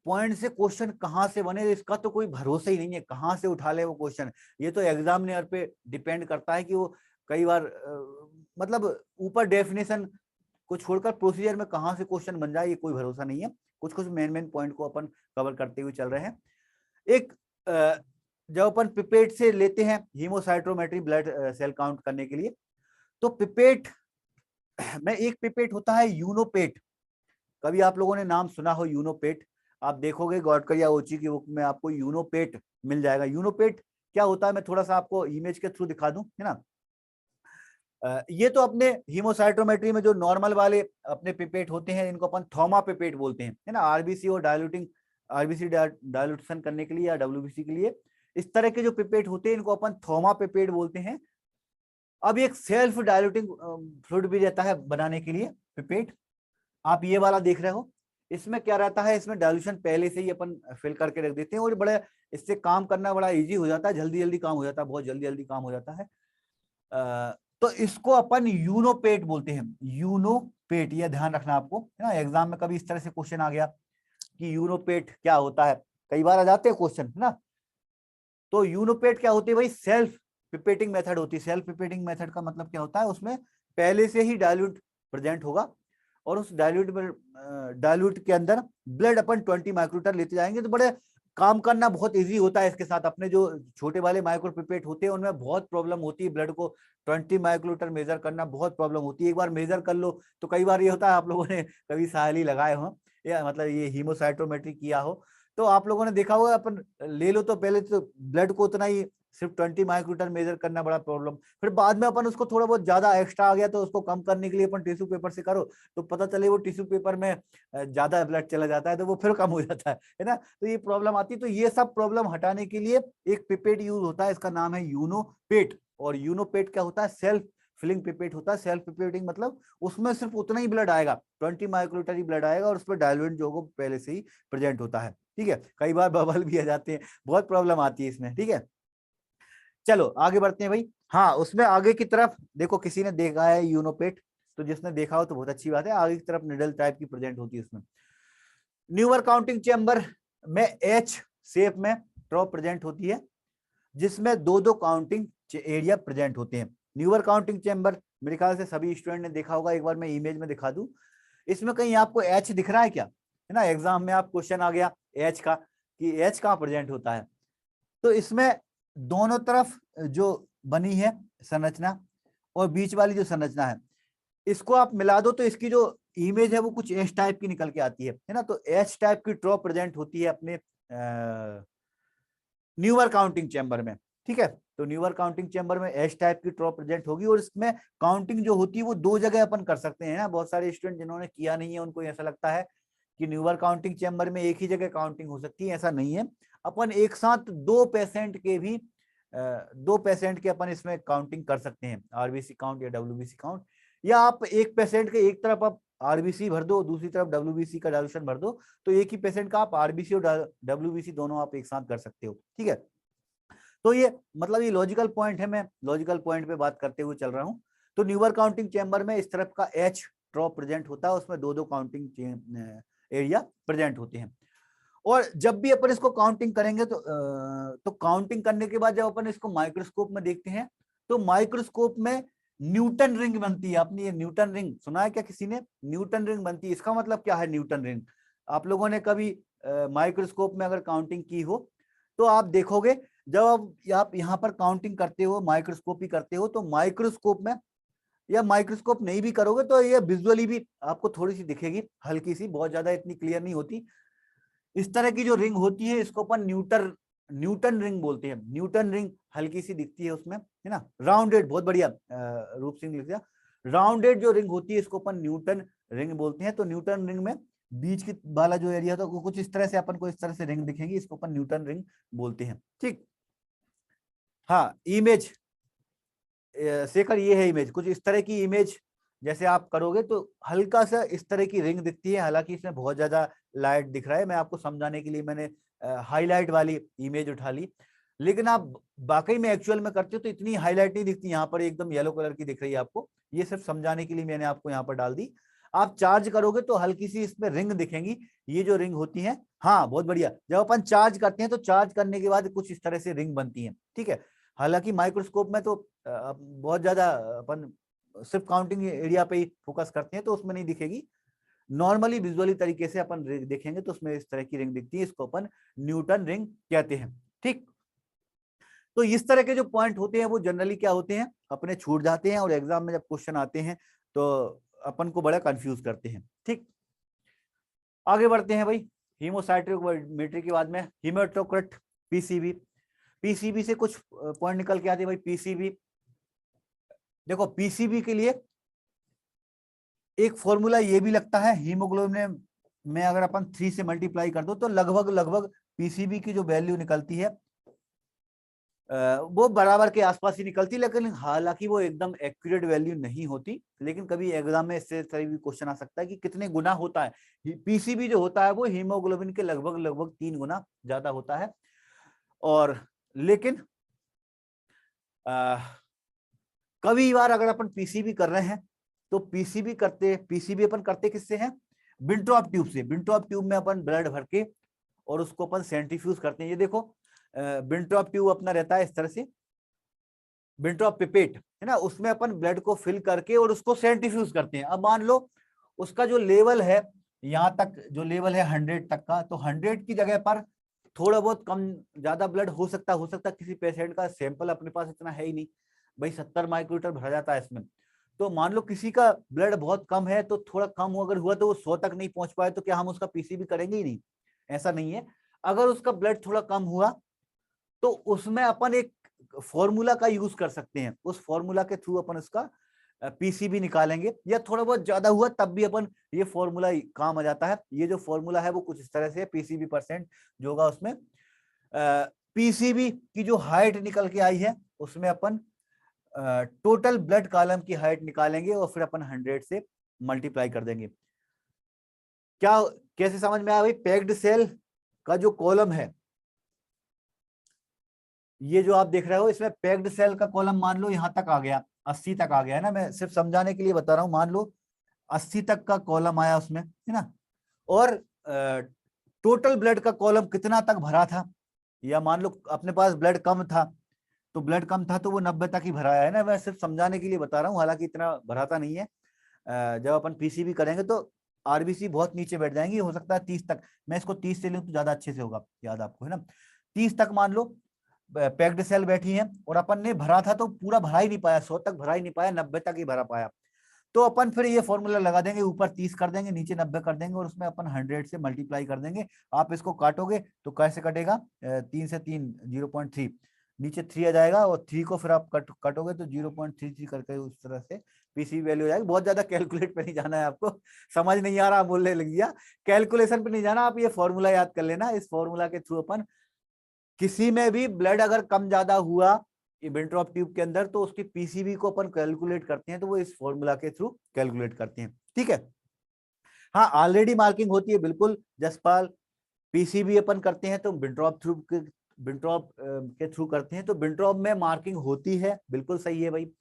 पॉइंट से क्वेश्चन कहां से बने इसका तो कोई भरोसा ही नहीं है, कहां से उठा ले वो क्वेश्चन। ये तो एग्जामिनर पे डिपेंड करता है कि वो कई बार मतलब ऊपर डेफिनेशन को छोड़कर प्रोसीजर में कहां से क्वेश्चन बन जाए ये कोई भरोसा नहीं है। कुछ कुछ मेन पॉइंट को अपन कवर करते हुए चल रहे हैं। एक जब अपन पिपेट से लेते हैं हीमोसाइटोमेट्री ब्लड सेल काउंट करने के लिए, तो पिपेट में एक पिपेट होता है यूनोपेट। कभी आप लोगों ने नाम सुना हो यूनोपेट? आप देखोगे गॉडकर या ओची की बुक में आपको यूनोपेट मिल जाएगा। यूनोपेट क्या होता है, मैं थोड़ा सा आपको इमेज के थ्रू दिखा दूं, है ना। ये तो अपने हीमोसाइटोमेट्री में जो नॉर्मल वाले अपने पिपेट होते हैं, इनको अपन थॉमा पिपेट बोलते हैं, है ना। आरबीसी और आरबीसी डायल्यूशन करने के लिए या डब्ल्यूबीसी के लिए इस तरह के जो पिपेट होते हैं, इनको अपन थॉमा पिपेट बोलते हैं। अब एक सेल्फ डायल्यूटिंग फ्लूइड भी रहता है बनाने के लिए पिपेट। आप ये वाला देख रहे हो, इसमें क्या रहता है, इसमें डायल्यूशन पहले से ही अपन फिल करके रख देते हैं और बड़े इससे काम करना बड़ा इजी हो जाता है, जल्दी जल्दी काम हो जाता है, बहुत जल्दी जल्दी काम हो जाता है। तो इसको अपन यूनोपेट बोलते हैं। यूनोपेट, ये ध्यान रखना आपको, है ना। एग्जाम में कभी इस तरह से क्वेश्चन आ गया कि यूनोपेट क्या होता है, कई बार आ जाते हैं क्वेश्चन, है ना। तो यूनोपेट क्या होती है भाई, सेल्फ पिपेटिंग मेथड होती है। सेल्फ पिपेटिंग मेथड का मतलब क्या होता है, उसमें पहले से ही डाइल्यूट प्रेजेंट होगा और उस डाइल्यूट के अंदर ब्लड अपन 20 माइक्रोलीटर लेते जाएंगे। तो बड़े काम करना बहुत इजी होता है इसके साथ। अपने जो छोटे वाले माइक्रो पिपेट होते हैं उनमें बहुत प्रॉब्लम होती है, ब्लड को 20 माइक्रोलीटर मेजर करना बहुत प्रॉब्लम होती है। एक बार मेजर कर लो तो कई बार ये होता है, आप लोगों ने कभी साली लगाए हो या मतलब ये हीमोसाइटोमेट्री किया हो तो आप लोगों ने देखा होगा, अपन ले लो तो पहले तो ब्लड को उतना ही सिर्फ 20 माइक्रोलीटर मेजर करना बड़ा प्रॉब्लम, फिर बाद में अपन उसको थोड़ा बहुत ज्यादा एक्स्ट्रा आ गया तो उसको कम करने के लिए अपन टिश्यू पेपर से करो तो पता चले वो टिश्यू पेपर में ज्यादा ब्लड चला जाता है तो वो फिर कम हो जाता है ना। तो ये प्रॉब्लम आती है। तो ये सब प्रॉब्लम हटाने के लिए एक पिपेट यूज होता है, इसका नाम है यूनोपेट। और यूनोपेट क्या होता है, सेल्फ फिलिंग पिपेट होता है। सेल्फ पिपेटिंग मतलब उसमें सिर्फ उतना ही ब्लड आएगा, 20 माइक्रोलीटर ही ब्लड आएगा और उसमें डायल्यूएंट जो होगा पहले से ही प्रेजेंट होता है। ठीक है, कई बार बबल भी आ जाते हैं, बहुत प्रॉब्लम आती है इसमें। ठीक है, चलो आगे बढ़ते हैं भाई। हाँ, उसमें आगे की तरफ देखो, किसी ने देखा है यूनोपेट, तो जिसने देखा हो तो बहुत अच्छी बात है। आगे की तरफ निडल टाइप की प्रेजेंट होती है उसमें। न्यूअर काउंटिंग चेंबर में एच शेप में ट्रॉप प्रेजेंट होती है, जिसमें दो दो काउंटिंग एरिया प्रेजेंट होते हैं। न्यूअर काउंटिंग चेंबर मेरे ख्याल से सभी स्टूडेंट ने देखा होगा। एक बार मैं इमेज में दिखा दूं, इसमें कहीं आपको एच दिख रहा है क्या, है ना। एग्जाम में आप क्वेश्चन आ गया एच का कि एच कहाँ प्रेजेंट होता है, तो इसमें दोनों तरफ जो बनी है संरचना और बीच वाली जो संरचना है, इसको आप मिला दो तो इसकी जो इमेज है वो कुछ एच टाइप की निकल के आती है ना। तो एच टाइप की ट्रॉप प्रेजेंट होती है अपने न्यूअर काउंटिंग चैम्बर में। ठीक है, तो न्यूअर काउंटिंग चैम्बर में एच टाइप की ट्रॉप प्रेजेंट होगी और इसमें काउंटिंग जो होती है वो दो जगह अपन कर सकते हैं ना। बहुत सारे स्टूडेंट जिन्होंने किया नहीं है उनको ऐसा लगता है कि न्यूअर काउंटिंग चैम्बर में एक ही जगह काउंटिंग हो सकती है, ऐसा नहीं है। अपन एक साथ दो पेशेंट के अपन इसमें काउंटिंग कर सकते हैं, आरबीसी काउंट या डब्ल्यूबीसी काउंट। या आप एक पेशेंट के एक तरफ आप आरबीसी भर दो, दूसरी तरफ डब्ल्यूबीसी का डायल्यूशन भर दो, तो एक ही पेशेंट का आप आरबीसी और डब्ल्यूबीसी दोनों आप एक साथ कर सकते हो। ठीक है, तो ये मतलब ये लॉजिकल पॉइंट है, मैं लॉजिकल पॉइंट पे बात करते हुए चल रहा हूँ। तो न्यूअर काउंटिंग चैम्बर में इस तरफ का एच ड्रॉप प्रेजेंट होता है, उसमें दो दो काउंटिंग एरिया प्रेजेंट होते हैं। और जब भी अपन इसको काउंटिंग करेंगे तो काउंटिंग करने के बाद जब अपन इसको माइक्रोस्कोप में देखते हैं तो माइक्रोस्कोप में न्यूटन रिंग बनती है। आपने ये न्यूटन रिंग सुना है क्या किसी ने? न्यूटन रिंग बनती है, इसका मतलब क्या है न्यूटन रिंग? आप लोगों ने कभी माइक्रोस्कोप में अगर काउंटिंग की हो तो आप देखोगे, जब आप यहाँ पर काउंटिंग करते हो, माइक्रोस्कोपी करते हो, तो माइक्रोस्कोप में या माइक्रोस्कोप नहीं भी करोगे तो ये विजुअली भी आपको थोड़ी सी दिखेगी, हल्की सी, बहुत ज्यादा इतनी क्लियर नहीं होती। इस तरह की जो रिंग होती है इसको अपन न्यूटन रिंग बोलते हैं। न्यूटन रिंग हल्की सी दिखती है उसमें, है ना। राउंडेड, बहुत बढ़िया रूप सिंह लिख दिया। राउंडेड जो रिंग होती है इसको अपन न्यूटन रिंग बोलते हैं। तो न्यूटन रिंग में बीच की वाला जो एरिया था कुछ इस तरह से अपन को इस तरह से रिंग दिखेगी, इसको अपन न्यूटन रिंग बोलते हैं। ठीक, हाँ, इमेज शेखर, ये है इमेज, कुछ इस तरह की इमेज जैसे आप करोगे तो हल्का सा इस तरह की रिंग दिखती है। हालांकि इसमें बहुत ज्यादा लाइट दिख रहा है, मैं आपको समझाने के लिए मैंने हाईलाइट वाली इमेज उठा ली, लेकिन आप वाकई में एक्चुअल में करते हो तो इतनी हाईलाइट नहीं दिखती। यहाँ पर एकदम येलो कलर की दिख रही है आपको, ये सिर्फ समझाने के लिए मैंने आपको यहाँ पर डाल दी। आप चार्ज करोगे तो हल्की सी इसमें रिंग दिखेंगी, ये जो रिंग होती है। हाँ, बहुत बढ़िया, जब अपन चार्ज करते हैं तो चार्ज करने के बाद कुछ इस तरह से रिंग बनती है। ठीक है, हालांकि माइक्रोस्कोप में तो बहुत ज्यादा अपन सिर्फ काउंटिंग एरिया पे ही फोकस करते हैं तो उसमें नहीं दिखेगी। नॉर्मली विजुअली तरीके से अपन देखेंगे तो उसमें इस तरह की रिंग दिखती है, इसको अपन न्यूटन रिंग कहते हैं। ठीक, तो इस तरह के जो पॉइंट होते हैं वो जनरली क्या होते हैं, अपने छूट जाते हैं और एग्जाम में जब क्वेश्चन आते हैं तो अपन को बड़ा कंफ्यूज करते हैं। ठीक, आगे बढ़ते हैं भाई। हीमोसाइटोमेट्री के बाद में हीमेटोक्रिट, पीसीबी। पीसीबी से कुछ पॉइंट निकल के आते हैं भाई। पीसीबी देखो, पीसीबी के लिए एक फॉर्मूला ये भी लगता है, हीमोग्लोबिन में अगर अपन 3 से मल्टीप्लाई कर दो तो लगभग लगभग पीसीबी की जो वैल्यू निकलती है वो बराबर के आसपास ही निकलती, लेकिन हालांकि वो एकदम एक्यूरेट वैल्यू नहीं होती। लेकिन कभी एग्जाम में इससे तरह भी क्वेश्चन आ सकता है कि कितने गुना होता है पीसीबी जो होता है, वो हीमोग्लोबिन के लगभग लगभग 3 गुना ज्यादा होता है। और लेकिन कभी बार अगर अपन पीसीबी कर रहे हैं तो पीसीबी अपन करते किससे हैं, विंट्रॉप ट्यूब से। विंट्रॉप ट्यूब में अपन ब्लड भर के और उसको अपन सेंट्रीफ्यूज करते हैं। ये देखो विंट्रॉप ट्यूब अपना रहता है इस तरह से, विंट्रॉप पिपेट है ना, उसमें अपन ब्लड को फिल करके और उसको सेंट्रीफ्यूज करते हैं। अब मान लो उसका जो लेवल है, यहाँ तक जो लेवल है 100 तक का, तो 100 की जगह पर थोड़ा बहुत कम ज्यादा ब्लड हो सकता किसी पेशेंट का सैंपल अपने पास इतना है ही नहीं भाई, 70 माइक्रोलीटर भरा जाता है इसमें। तो मान लो किसी का ब्लड बहुत कम है, तो थोड़ा कम अगर हुआ तो वो 100 तक नहीं पहुंच पाए, तो क्या हम उसका पीसीबी करेंगे ही नहीं? ऐसा नहीं है। अगर उसका ब्लड थोड़ा कम हुआ तो उसमें अपन एक फॉर्मूला का यूज कर सकते हैं, उस फॉर्मूला के थ्रू अपन उसका पीसीबी निकालेंगे। या थोड़ा बहुत ज्यादा हुआ तब भी अपन ये फॉर्मूला काम आ जाता है। ये जो फॉर्मूला है वो कुछ इस तरह से, पीसीबी परसेंट जो होगा उसमें पीसीबी की जो हाइट निकल के आई है उसमें अपन टोटल ब्लड कॉलम की हाइट निकालेंगे और फिर अपन 100 से मल्टीप्लाई कर देंगे। क्या कैसे समझ में आया भाई? पैक्ड सेल का जो कॉलम है, ये जो आप देख रहे हो, इसमें पैक्ड सेल का कॉलम मान लो यहां तक आ गया, 80 तक आ गया है ना। मैं सिर्फ समझाने के लिए बता रहा हूं। मान लो 80 तक का कॉलम आया उसमें, है ना। और टोटल ब्लड का कॉलम कितना तक भरा था, या मान लो अपने पास ब्लड कम था, तो ब्लड कम था तो वो 90 तक ही भराया है ना। मैं सिर्फ समझाने के लिए बता रहा हूँ, हालांकि इतना भराता नहीं है। जब अपन पीसीबी करेंगे तो आरबीसी बहुत नीचे बैठ जाएंगी, हो सकता है 30 तक। मैं इसको 30 से लूं तो ज्यादा अच्छे से होगा याद आपको, है ना। 30 तक मान लो पैक्ड सेल बैठी है, और अपन ने भरा था तो पूरा भरा ही नहीं पाया, 100 तक भरा ही नहीं पाया, 90 तक ही भरा पाया। तो अपन फिर ये फॉर्मूला लगा देंगे, ऊपर 30 कर देंगे, नीचे 90 कर देंगे, और उसमें अपन 100 से मल्टीप्लाई कर देंगे। आप इसको काटोगे तो कैसे कटेगा, 3 से 3 0.3, नीचे 3 आ जाएगा, और 3 को फिर आप कटोगे तो 0.33 करके उस तरह से पीसी वैल्यू हो जाएगी। बहुत ज्यादा कैलकुलेट पे नहीं जाना है आपको, समझ नहीं आ रहा बोलने लग गया, कैलकुलेशन पे नहीं जाना, आप ये फॉर्मूला याद कर लेना। इस फॉर्मूला के थ्रू अपन किसी में भी ब्लड अगर कम ज्यादा हुआ विंट्रॉप ट्यूब के अंदर, तो उसकी पीसीबी को अपन कैलकुलेट करते हैं, तो वो इस फॉर्मूला के थ्रू कैलकुलेट करते हैं। ठीक है, हाँ ऑलरेडी मार्किंग होती है बिल्कुल जसपाल। पीसीबी अपन करते हैं तो विंट्रॉप के थ्रू करते हैं, तो विंट्रॉप में मार्किंग होती है, बिल्कुल सही है भाई।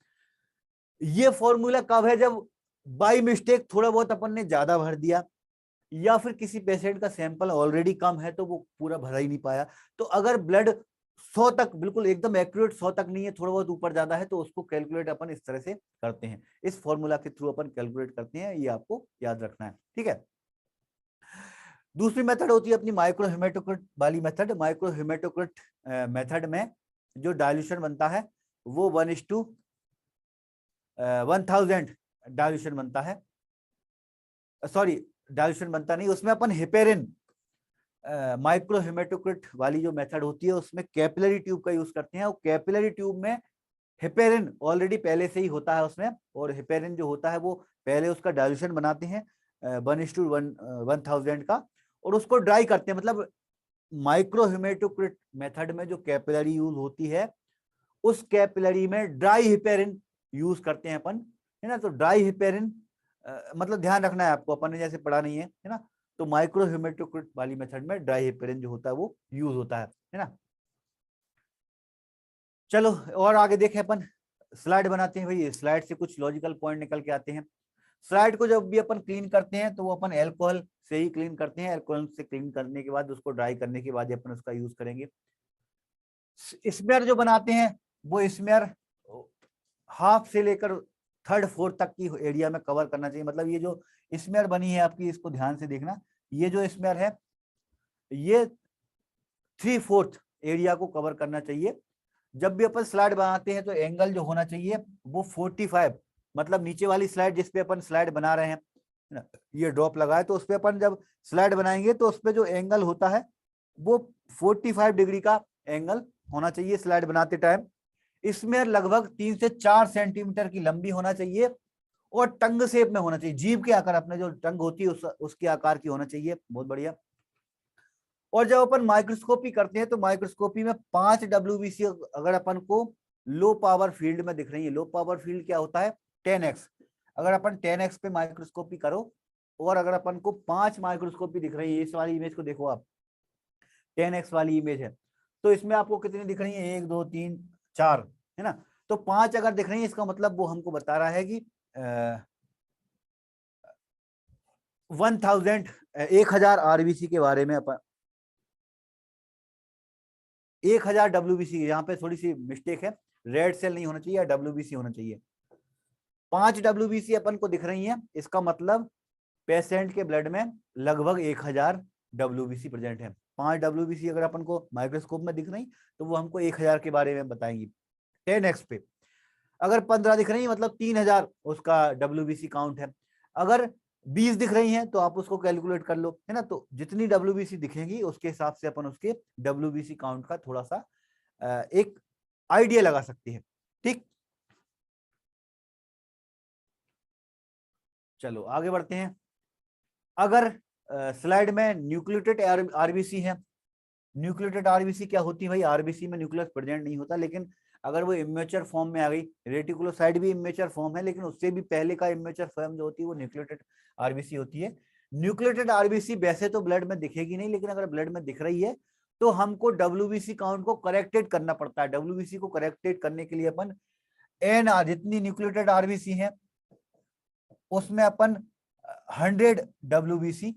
ये फॉर्मूला कब है, जब बाई मिस्टेक थोड़ा बहुत अपन ने ज्यादा भर दिया, या फिर किसी पेशेंट का सैंपल ऑलरेडी कम है तो वो पूरा भरा ही नहीं पाया। तो अगर ब्लड 100 तक, बिल्कुल एकदम एक्यूरेट 100 तक नहीं है, थोड़ा बहुत ऊपर ज्यादा है, तो उसको कैलकुलेट अपन इस तरह से करते हैं, इस फॉर्मूला के थ्रू अपन कैलकुलेट करते हैं, ये आपको याद रखना है। ठीक है, दूसरी मेथड होती है अपनी माइक्रो हेमेटोक्रिट वाली मेथड। माइक्रो हेमेटोक्रिट मेथड में जो डाइल्यूशन बनता है वो 1:1000 डाइल्यूशन बनता है। सॉरी, डाइल्यूशन बनता नहीं, उसमें अपन हेपेरिन, माइक्रो हेमेटोक्रिट वाली जो मेथड होती है उसमें कैपिलरी ट्यूब का यूज करते हैं। और कैपिलरी ट्यूब में हेपेरिन ऑलरेडी पहले से ही होता है उसमें, और हेपेरिन जो होता है वो पहले उसका डाइल्यूशन बनाते हैं 1:1000 का, और उसको ड्राई करते हैं। मतलब माइक्रो हेमेटोक्रिट मेथड में जो कैपिलरी यूज होती है, उस कैपिलरी में ड्राई हेपेरिन यूज करते हैं अपन, है ना। तो ड्राई हेपेरिन मतलब ध्यान रखना है आपको, अपन ने जैसे पढ़ा नहीं है ना। तो माइक्रो हेमेटोक्रिट वाली मेथड में ड्राई हेपेरिन जो होता है वो यूज होता है ना। चलो और आगे देखें अपन, स्लाइड बनाते हैं भाई। स्लाइड से कुछ लॉजिकल पॉइंट निकल के आते हैं। स्लाइड को जब भी अपन क्लीन करते हैं तो वो अपन एल्कोहल से ही क्लीन करते हैं। एल्कोहल से क्लीन करने के बाद उसको ड्राई करने के बाद अपन उसका यूज करेंगे। स्मेयर जो बनाते हैं वो स्मेयर हाफ से लेकर 3rd 4th तक की एरिया में कवर करना चाहिए। मतलब ये जो स्मेयर बनी है आपकी, इसको ध्यान से देखना, ये जो स्मेयर है ये 3/4 एरिया को कवर करना चाहिए। जब भी अपन स्लाइड बनाते हैं तो एंगल जो होना चाहिए वो 45, मतलब नीचे वाली स्लाइड जिसपे अपन स्लाइड बना रहे हैं ना, ये ड्रॉप लगा है तो उसपे अपन जब स्लाइड बनाएंगे तो उसपे जो एंगल होता है वो 45 डिग्री का एंगल होना चाहिए स्लाइड बनाते टाइम। इसमें लगभग 3 से 4 सेंटीमीटर की लंबी होना चाहिए और टंग शेप में होना चाहिए, जीभ के आकार, अपने जो टंग होती है उसके आकार की होना चाहिए। बहुत बढ़िया। और जब अपन माइक्रोस्कोपी करते हैं तो माइक्रोस्कोपी में 5 WBC अगर अपन को लो पावर फील्ड में दिख रही है, लो पावर फील्ड क्या होता है 10x, अगर अपन 10x पे माइक्रोस्कोपी करो और अगर अपन को 5 माइक्रोस्कोपी दिख रही है, इस वाली इमेज को देखो आप, 10x वाली इमेज है, तो इसमें आपको कितनी दिख रही है 1 2 3 4, है ना। तो 5 अगर दिख रही है इसका मतलब वो हमको बता रहा है कि 1000 RBC के बारे में अपन 1000 WBC, यहाँ पे थोड़ी सी मिस्टेक है, रेड सेल नहीं होना चाहिए, WBC होना चाहिए। 5 WBC अपन को दिख रही है, इसका मतलब पेशेंट के ब्लड में लगभग 1000 WBC प्रेजेंट है। 5 WBC अगर अपन को माइक्रोस्कोप में दिख रही तो वो हमको 1000 के बारे में बताएंगी 10x पे। अगर 15 दिख रही है मतलब 3000 उसका WBC काउंट है। अगर 20 दिख रही हैं तो आप उसको कैलकुलेट कर लो, है ना। तो जितनी WBC दिखेंगी उसके हिसाब से अपन उसके WBC काउंट का थोड़ा सा एक आइडिया लगा सकते हैं। ठीक, चलो आगे बढ़ते हैं। अगर स्लाइड में न्यूक्लियोटेड आरबीसी है, न्यूक्लियोटेड आरबीसी क्या होती है भाई, आरबीसी में न्यूक्लियस प्रेजेंट नहीं होता, लेकिन अगर वो इमेच्योर फॉर्म में आ गई, रेटिकुलोसाइट भी इमेच्योर फॉर्म है लेकिन उससे भी पहले का इमेच्योर फॉर्म जो होती है वो न्यूक्लियोटेड आरबीसी होती है। न्यूक्लियोटेड आरबीसी वैसे तो ब्लड में दिखेगी नहीं, लेकिन अगर ब्लड में दिख रही है तो हमको डब्ल्यूबीसी काउंट को करेक्टेड करना पड़ता है। डब्ल्यूबीसी को करेक्टेड करने के लिए अपन एन आर, जितनी न्यूक्लियोटेड आरबीसी है उसमें अपन 100 WBC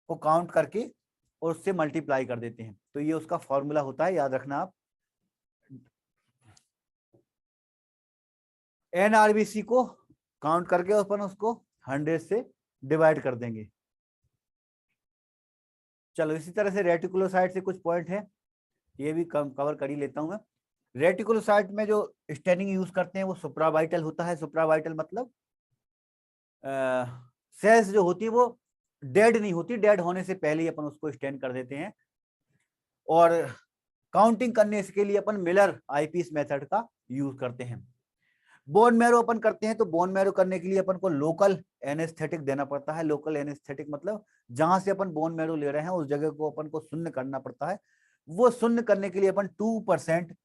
को काउंट करके और उससे मल्टीप्लाई कर देते हैं। तो ये उसका फॉर्मूला होता है, याद रखना आप। NRBC को काउंट करके अपन उसको 100 से डिवाइड कर देंगे। चलो इसी तरह से रेटिकुलोसाइट से कुछ पॉइंट है, ये भी कवर कर ही लेता हूं मैं। रेटिकुलोसाइट में जो स्टेनिंग यूज करते हैं वो सुप्रावाइटल होता है। सुप्रावाइटल मतलब सेल्स जो होती है वो डेड नहीं होती, डेड होने से पहले ही अपन उसको स्टेन कर देते हैं। और काउंटिंग करने के लिए अपन मिलर आईपीस मेथड का यूज करते हैं। बोन मैरो अपन करते हैं तो बोन मैरो करने के लिए अपन को लोकल एनेस्थेटिक देना पड़ता है। लोकल एनेस्थेटिक मतलब जहां से अपन बोन मैरो ले रहे हैं उस जगह को अपन को शून्य करना पड़ता है। वो शून्य करने के लिए अपन 2%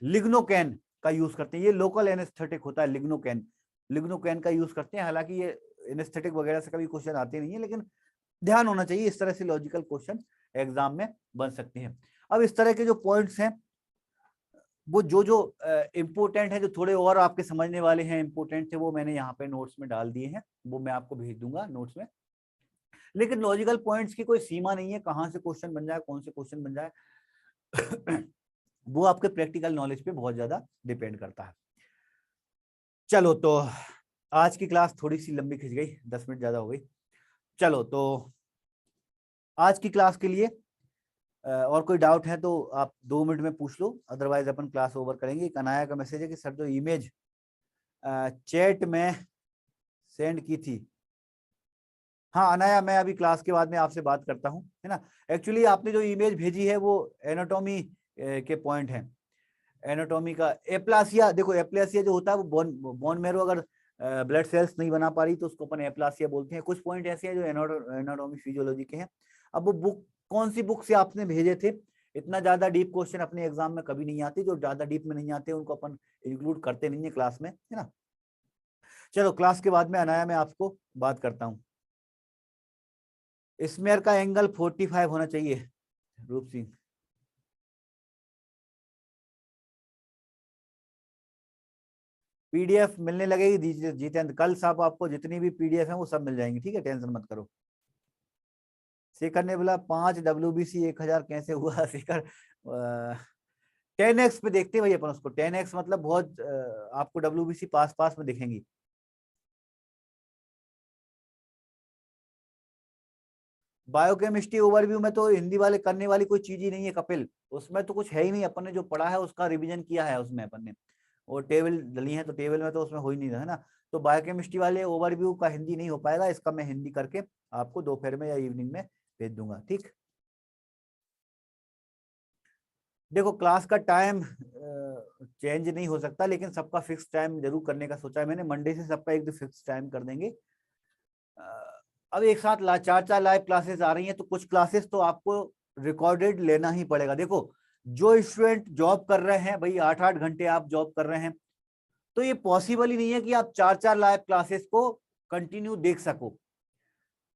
लिग्नोकैन का यूज करते हैं। ये लोकल एनेस्थेटिक होता है, लिग्नोकैन, लिग्नोकैन का यूज करते हैं। हालांकि ये एनेस्थेटिक वगैरह से कभी क्वेश्चन आते नहीं है, लेकिन ध्यान होना चाहिए, इस तरह से लॉजिकल क्वेश्चन एग्जाम में बन सकते हैं। अब इस तरह के जो पॉइंट्स हैं वो जो जो इम्पोर्टेंट है, जो थोड़े और आपके समझने वाले हैं, इम्पोर्टेंट थे, वो मैंने यहाँ पे नोट्स में डाल दिए हैं, वो मैं आपको भेज दूंगा नोट्स में। लेकिन लॉजिकल पॉइंट्स की कोई सीमा नहीं है, कहाँ से क्वेश्चन बन जाए, कौन से क्वेश्चन बन जाए वो आपके प्रैक्टिकल नॉलेज पे बहुत ज्यादा डिपेंड करता है। चलो तो आज की क्लास थोड़ी सी लंबी खिंच गई, 10 मिनट ज्यादा हो गई। चलो तो आज की क्लास के लिए और कोई डाउट है तो आप 2 मिनट में पूछ लो, अदरवाइज अपन क्लास ओवर करेंगे। एक अनाया का मैसेज है कि सर जो इमेज चैट में सेंड की थी, हाँ अनाया मैं अभी क्लास के बाद में आपसे बात करता हूँ, है ना। एक्चुअली आपने जो इमेज भेजी है वो एनाटॉमी के पॉइंट हैं, एनाटॉमी का। एप्लासिया, देखो एप्लासिया जो होता है वो बोन मैरो अगर ब्लड सेल्स नहीं बना पा रही तो उसको अपन एप्लासिया बोलते हैं। कुछ पॉइंट ऐसे हैं जो एनाटॉमी फिजियोलॉजी के हैं। अब वो बुक कौन सी बुक से आपने भेजे थे, इतना ज्यादा डीप क्वेश्चन अपने एग्जाम में कभी नहीं आते, जो ज्यादा डीप में नहीं आते उनको अपन इंक्लूड करते नहीं है क्लास में, है ना। चलो क्लास के बाद में अनाया मैं आपको बात करता हूँ। स्मेयर का एंगल 45 होना चाहिए, रूप सिंह। पीडीएफ मिलने लगेगी जितेंद्र, कल साहब आपको जितनी भी पीडीएफ है वो सब मिल जाएंगी, ठीक है, टेंशन मत करो। शेखर ने बोला 5 WBC 1000 कैसे हुआ शेखर, 10x पे देखते हैं भाई अपन उसको। 10x मतलब बहुत आपको WBC पास पास में दिखेंगी। बायोकेमिस्ट्री ओवरव्यू में तो हिंदी वाले करने वाली कोई चीज ही नहीं है कपिल, उसमें तो कुछ है ही नहीं, अपन ने जो पढ़ा है उसका रिवीजन किया है उसमें अपन ने, और टेबल डली है तो टेबल में तो उसमें हो ही नहीं रहा है ना। तो बायोकेमिस्ट्री वाले ओवरव्यू का हिंदी नहीं हो पाएगा, इसका मैं हिंदी करके आपको दोपहर में या इवनिंग में भेज दूंगा, ठीक। देखो क्लास का टाइम चेंज नहीं हो सकता, लेकिन सबका फिक्स टाइम जरूर करने का सोचा है मैंने, मंडे से सबका एक फिक्स टाइम कर देंगे। अब एक साथ चार चार लाइव क्लासेस आ रही हैं, तो कुछ क्लासेस तो आपको रिकॉर्डेड लेना ही पड़ेगा। देखो जो स्टूडेंट जॉब कर रहे हैं भाई, 8-8 घंटे आप जॉब कर रहे हैं, तो ये पॉसिबल ही नहीं है कि आप चार चार लाइव क्लासेस को कंटिन्यू देख सको।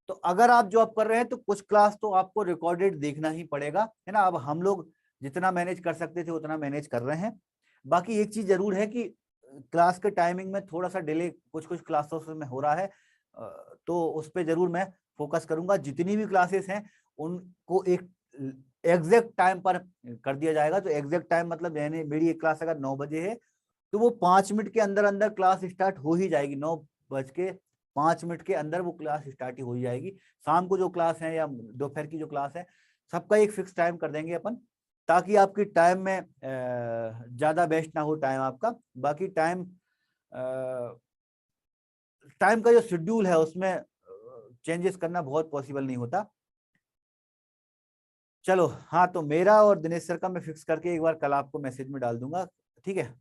तो अगर आप जॉब कर रहे हैं तो कुछ क्लास तो आपको रिकॉर्डेड देखना ही पड़ेगा, है ना। अब हम लोग जितना मैनेज कर सकते थे उतना मैनेज कर रहे हैं। बाकी एक चीज जरूर है कि क्लास के टाइमिंग में थोड़ा सा डिले कुछ कुछ क्लासों में हो रहा है, तो उस पर जरूर मैं फोकस करूंगा। जितनी भी क्लासेस हैं उनको एक एग्जैक्ट टाइम पर कर दिया जाएगा। तो एग्जैक्ट टाइम मतलब यानी मेरी एक क्लास अगर 9 बजे है तो वो 5 मिनट के अंदर अंदर क्लास स्टार्ट हो ही जाएगी, 9:05 के अंदर वो क्लास स्टार्ट ही हो ही जाएगी। शाम को जो क्लास है या दोपहर की जो क्लास है, सबका एक फिक्स टाइम कर देंगे अपन, ताकि आपकी टाइम में ज्यादा वेस्ट ना हो टाइम आपका। बाकी टाइम का जो शेड्यूल है उसमें चेंजेस करना बहुत पॉसिबल नहीं होता। चलो हाँ, तो मेरा और दिनेश सर का मैं फिक्स करके एक बार कल आपको मैसेज में डाल दूंगा, ठीक है।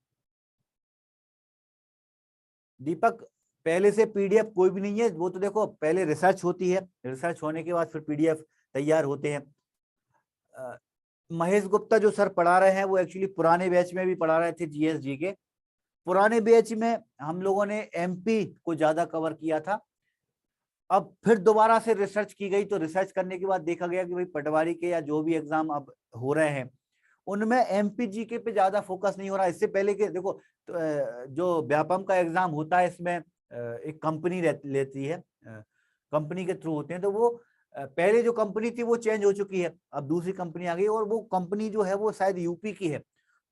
दीपक पहले से पीडीएफ कोई भी नहीं है, वो तो देखो पहले रिसर्च होती है, रिसर्च होने के बाद फिर पीडीएफ तैयार होते हैं। महेश गुप्ता जो सर पढ़ा रहे हैं वो एक्चुअली पुराने बैच में भी पढ़ा रहे थे जीएसजी के। पुराने बैच में हम लोगों ने एमपी को ज्यादा कवर किया था। अब फिर दोबारा से रिसर्च की गई, तो रिसर्च करने के बाद देखा गया कि भाई पटवारी के या जो भी एग्जाम अब हो रहे हैं उनमें एमपी जीके पे ज्यादा फोकस नहीं हो रहा। इससे पहले के देखो जो व्यापम का एग्जाम होता है इसमें एक कंपनी लेती है, कंपनी के थ्रू होते हैं। तो वो पहले जो कंपनी थी वो चेंज हो चुकी है, अब दूसरी कंपनी आ गई, और वो कंपनी जो है वो शायद यूपी की है,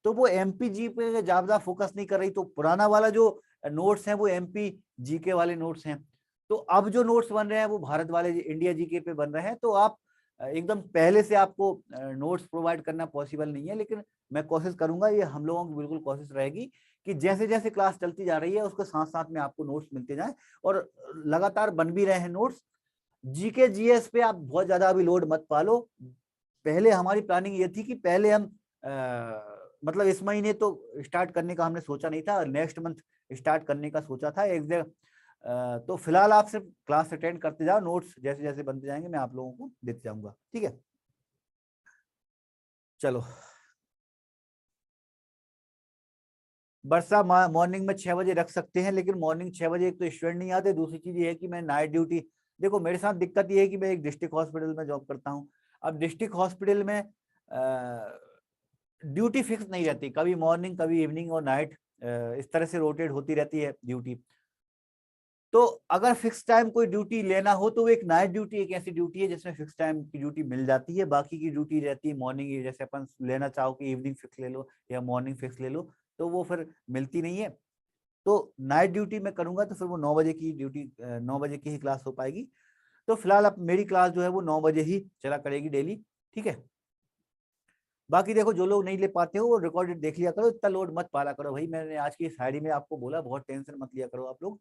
तो वो एमपी जी पे ज्यादा फोकस नहीं कर रही। तो पुराना वाला जो नोट्स हैं वो एमपी जीके वाले नोट्स हैं। तो अब जो नोट्स बन रहे हैं वो भारत वाले इंडिया जीके पे बन रहे हैं। तो आप एकदम पहले से आपको नोट्स प्रोवाइड करना पॉसिबल नहीं है, लेकिन मैं कोशिश करूंगा, ये हम लोगों की बिल्कुल कोशिश रहेगी कि जैसे जैसे क्लास चलती जा रही है उसके साथ साथ में आपको नोट्स मिलते जाएं, और लगातार बन भी रहे हैं नोट्स। जीके जीएस पे आप बहुत ज्यादा अभी लोड मत पालो। पहले हमारी प्लानिंग ये थी कि पहले हम मतलब इस महीने तो स्टार्ट करने का हमने सोचा नहीं था, नेक्स्ट मंथ स्टार्ट करने का सोचा था एग्जैक्ट। तो फिलहाल आप सिर्फ क्लास अटेंड करते जाओ, नोट्स जैसे जैसे बनते जाएंगे मैं आप लोगों को देते जाऊंगा, ठीक है। चलो वर्षा मॉर्निंग में 6 बजे रख सकते हैं, लेकिन मॉर्निंग 6 बजे एक तो स्टूडेंट नहीं आते, दूसरी चीज ये है कि मैं नाइट ड्यूटी, देखो मेरे साथ दिक्कत ये है कि मैं एक डिस्ट्रिक्ट हॉस्पिटल में जॉब करता हूँ। अब डिस्ट्रिक्ट हॉस्पिटल में ड्यूटी फिक्स नहीं रहती, कभी मॉर्निंग कभी इवनिंग और नाइट, इस तरह से रोटेट होती रहती है ड्यूटी। तो अगर फिक्स टाइम कोई ड्यूटी लेना हो तो एक नाइट ड्यूटी एक ऐसी ड्यूटी है जिसमें फिक्स टाइम की ड्यूटी मिल जाती है, बाकी की ड्यूटी रहती है मॉर्निंग, जैसे अपन लेना चाहो कि इवनिंग फिक्स ले लो या मॉर्निंग फिक्स ले लो, तो वो फिर मिलती नहीं है। तो नाइट ड्यूटी में करूंगा तो फिर वो 9 बजे की ड्यूटी, 9 बजे की ही क्लास हो पाएगी। तो फिलहाल अब मेरी क्लास जो है वो 9 बजे ही चला करेगी डेली, ठीक है। बाकी देखो जो लोग नहीं ले पाते हो वो रिकॉर्डेड देख लिया करो, इतना लोड मत पाला करो भाई, मैंने आज की शायरी में आपको बोला बहुत टेंशन मत लिया करो आप लोग।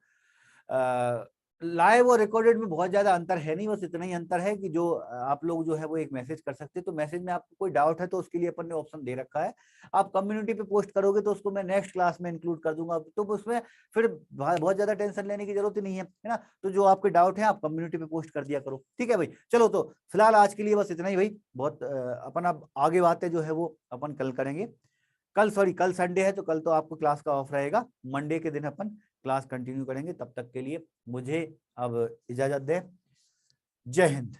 लाइव और रिकॉर्डेड में बहुत ज्यादा अंतर है नहीं, बस इतना ही अंतर है कि जो आप लोग जो है वो एक मैसेज कर सकते हैं, तो मैसेज में आपको कोई डाउट है तो उसके लिए अपन ने ऑप्शन दे रखा है। आप कम्युनिटी पे पोस्ट करोगे तो उसको मैं नेक्स्ट क्लास में इंक्लूड कर दूंगा, तो उसमें फिर बहुत ज्यादा टेंशन लेने की जरूरत ही नहीं है ना। तो जो आपके डाउट है आप कम्युनिटी पे पोस्ट कर दिया करो, ठीक है भाई। चलो तो फिलहाल आज के लिए बस इतना ही भाई, बहुत अपन अब आगे बातें जो है वो अपन कल करेंगे। कल संडे है तो कल तो आपको क्लास का ऑफ रहेगा, मंडे के दिन अपन क्लास कंटिन्यू करेंगे। तब तक के लिए मुझे अब इजाजत दें, जय हिंद।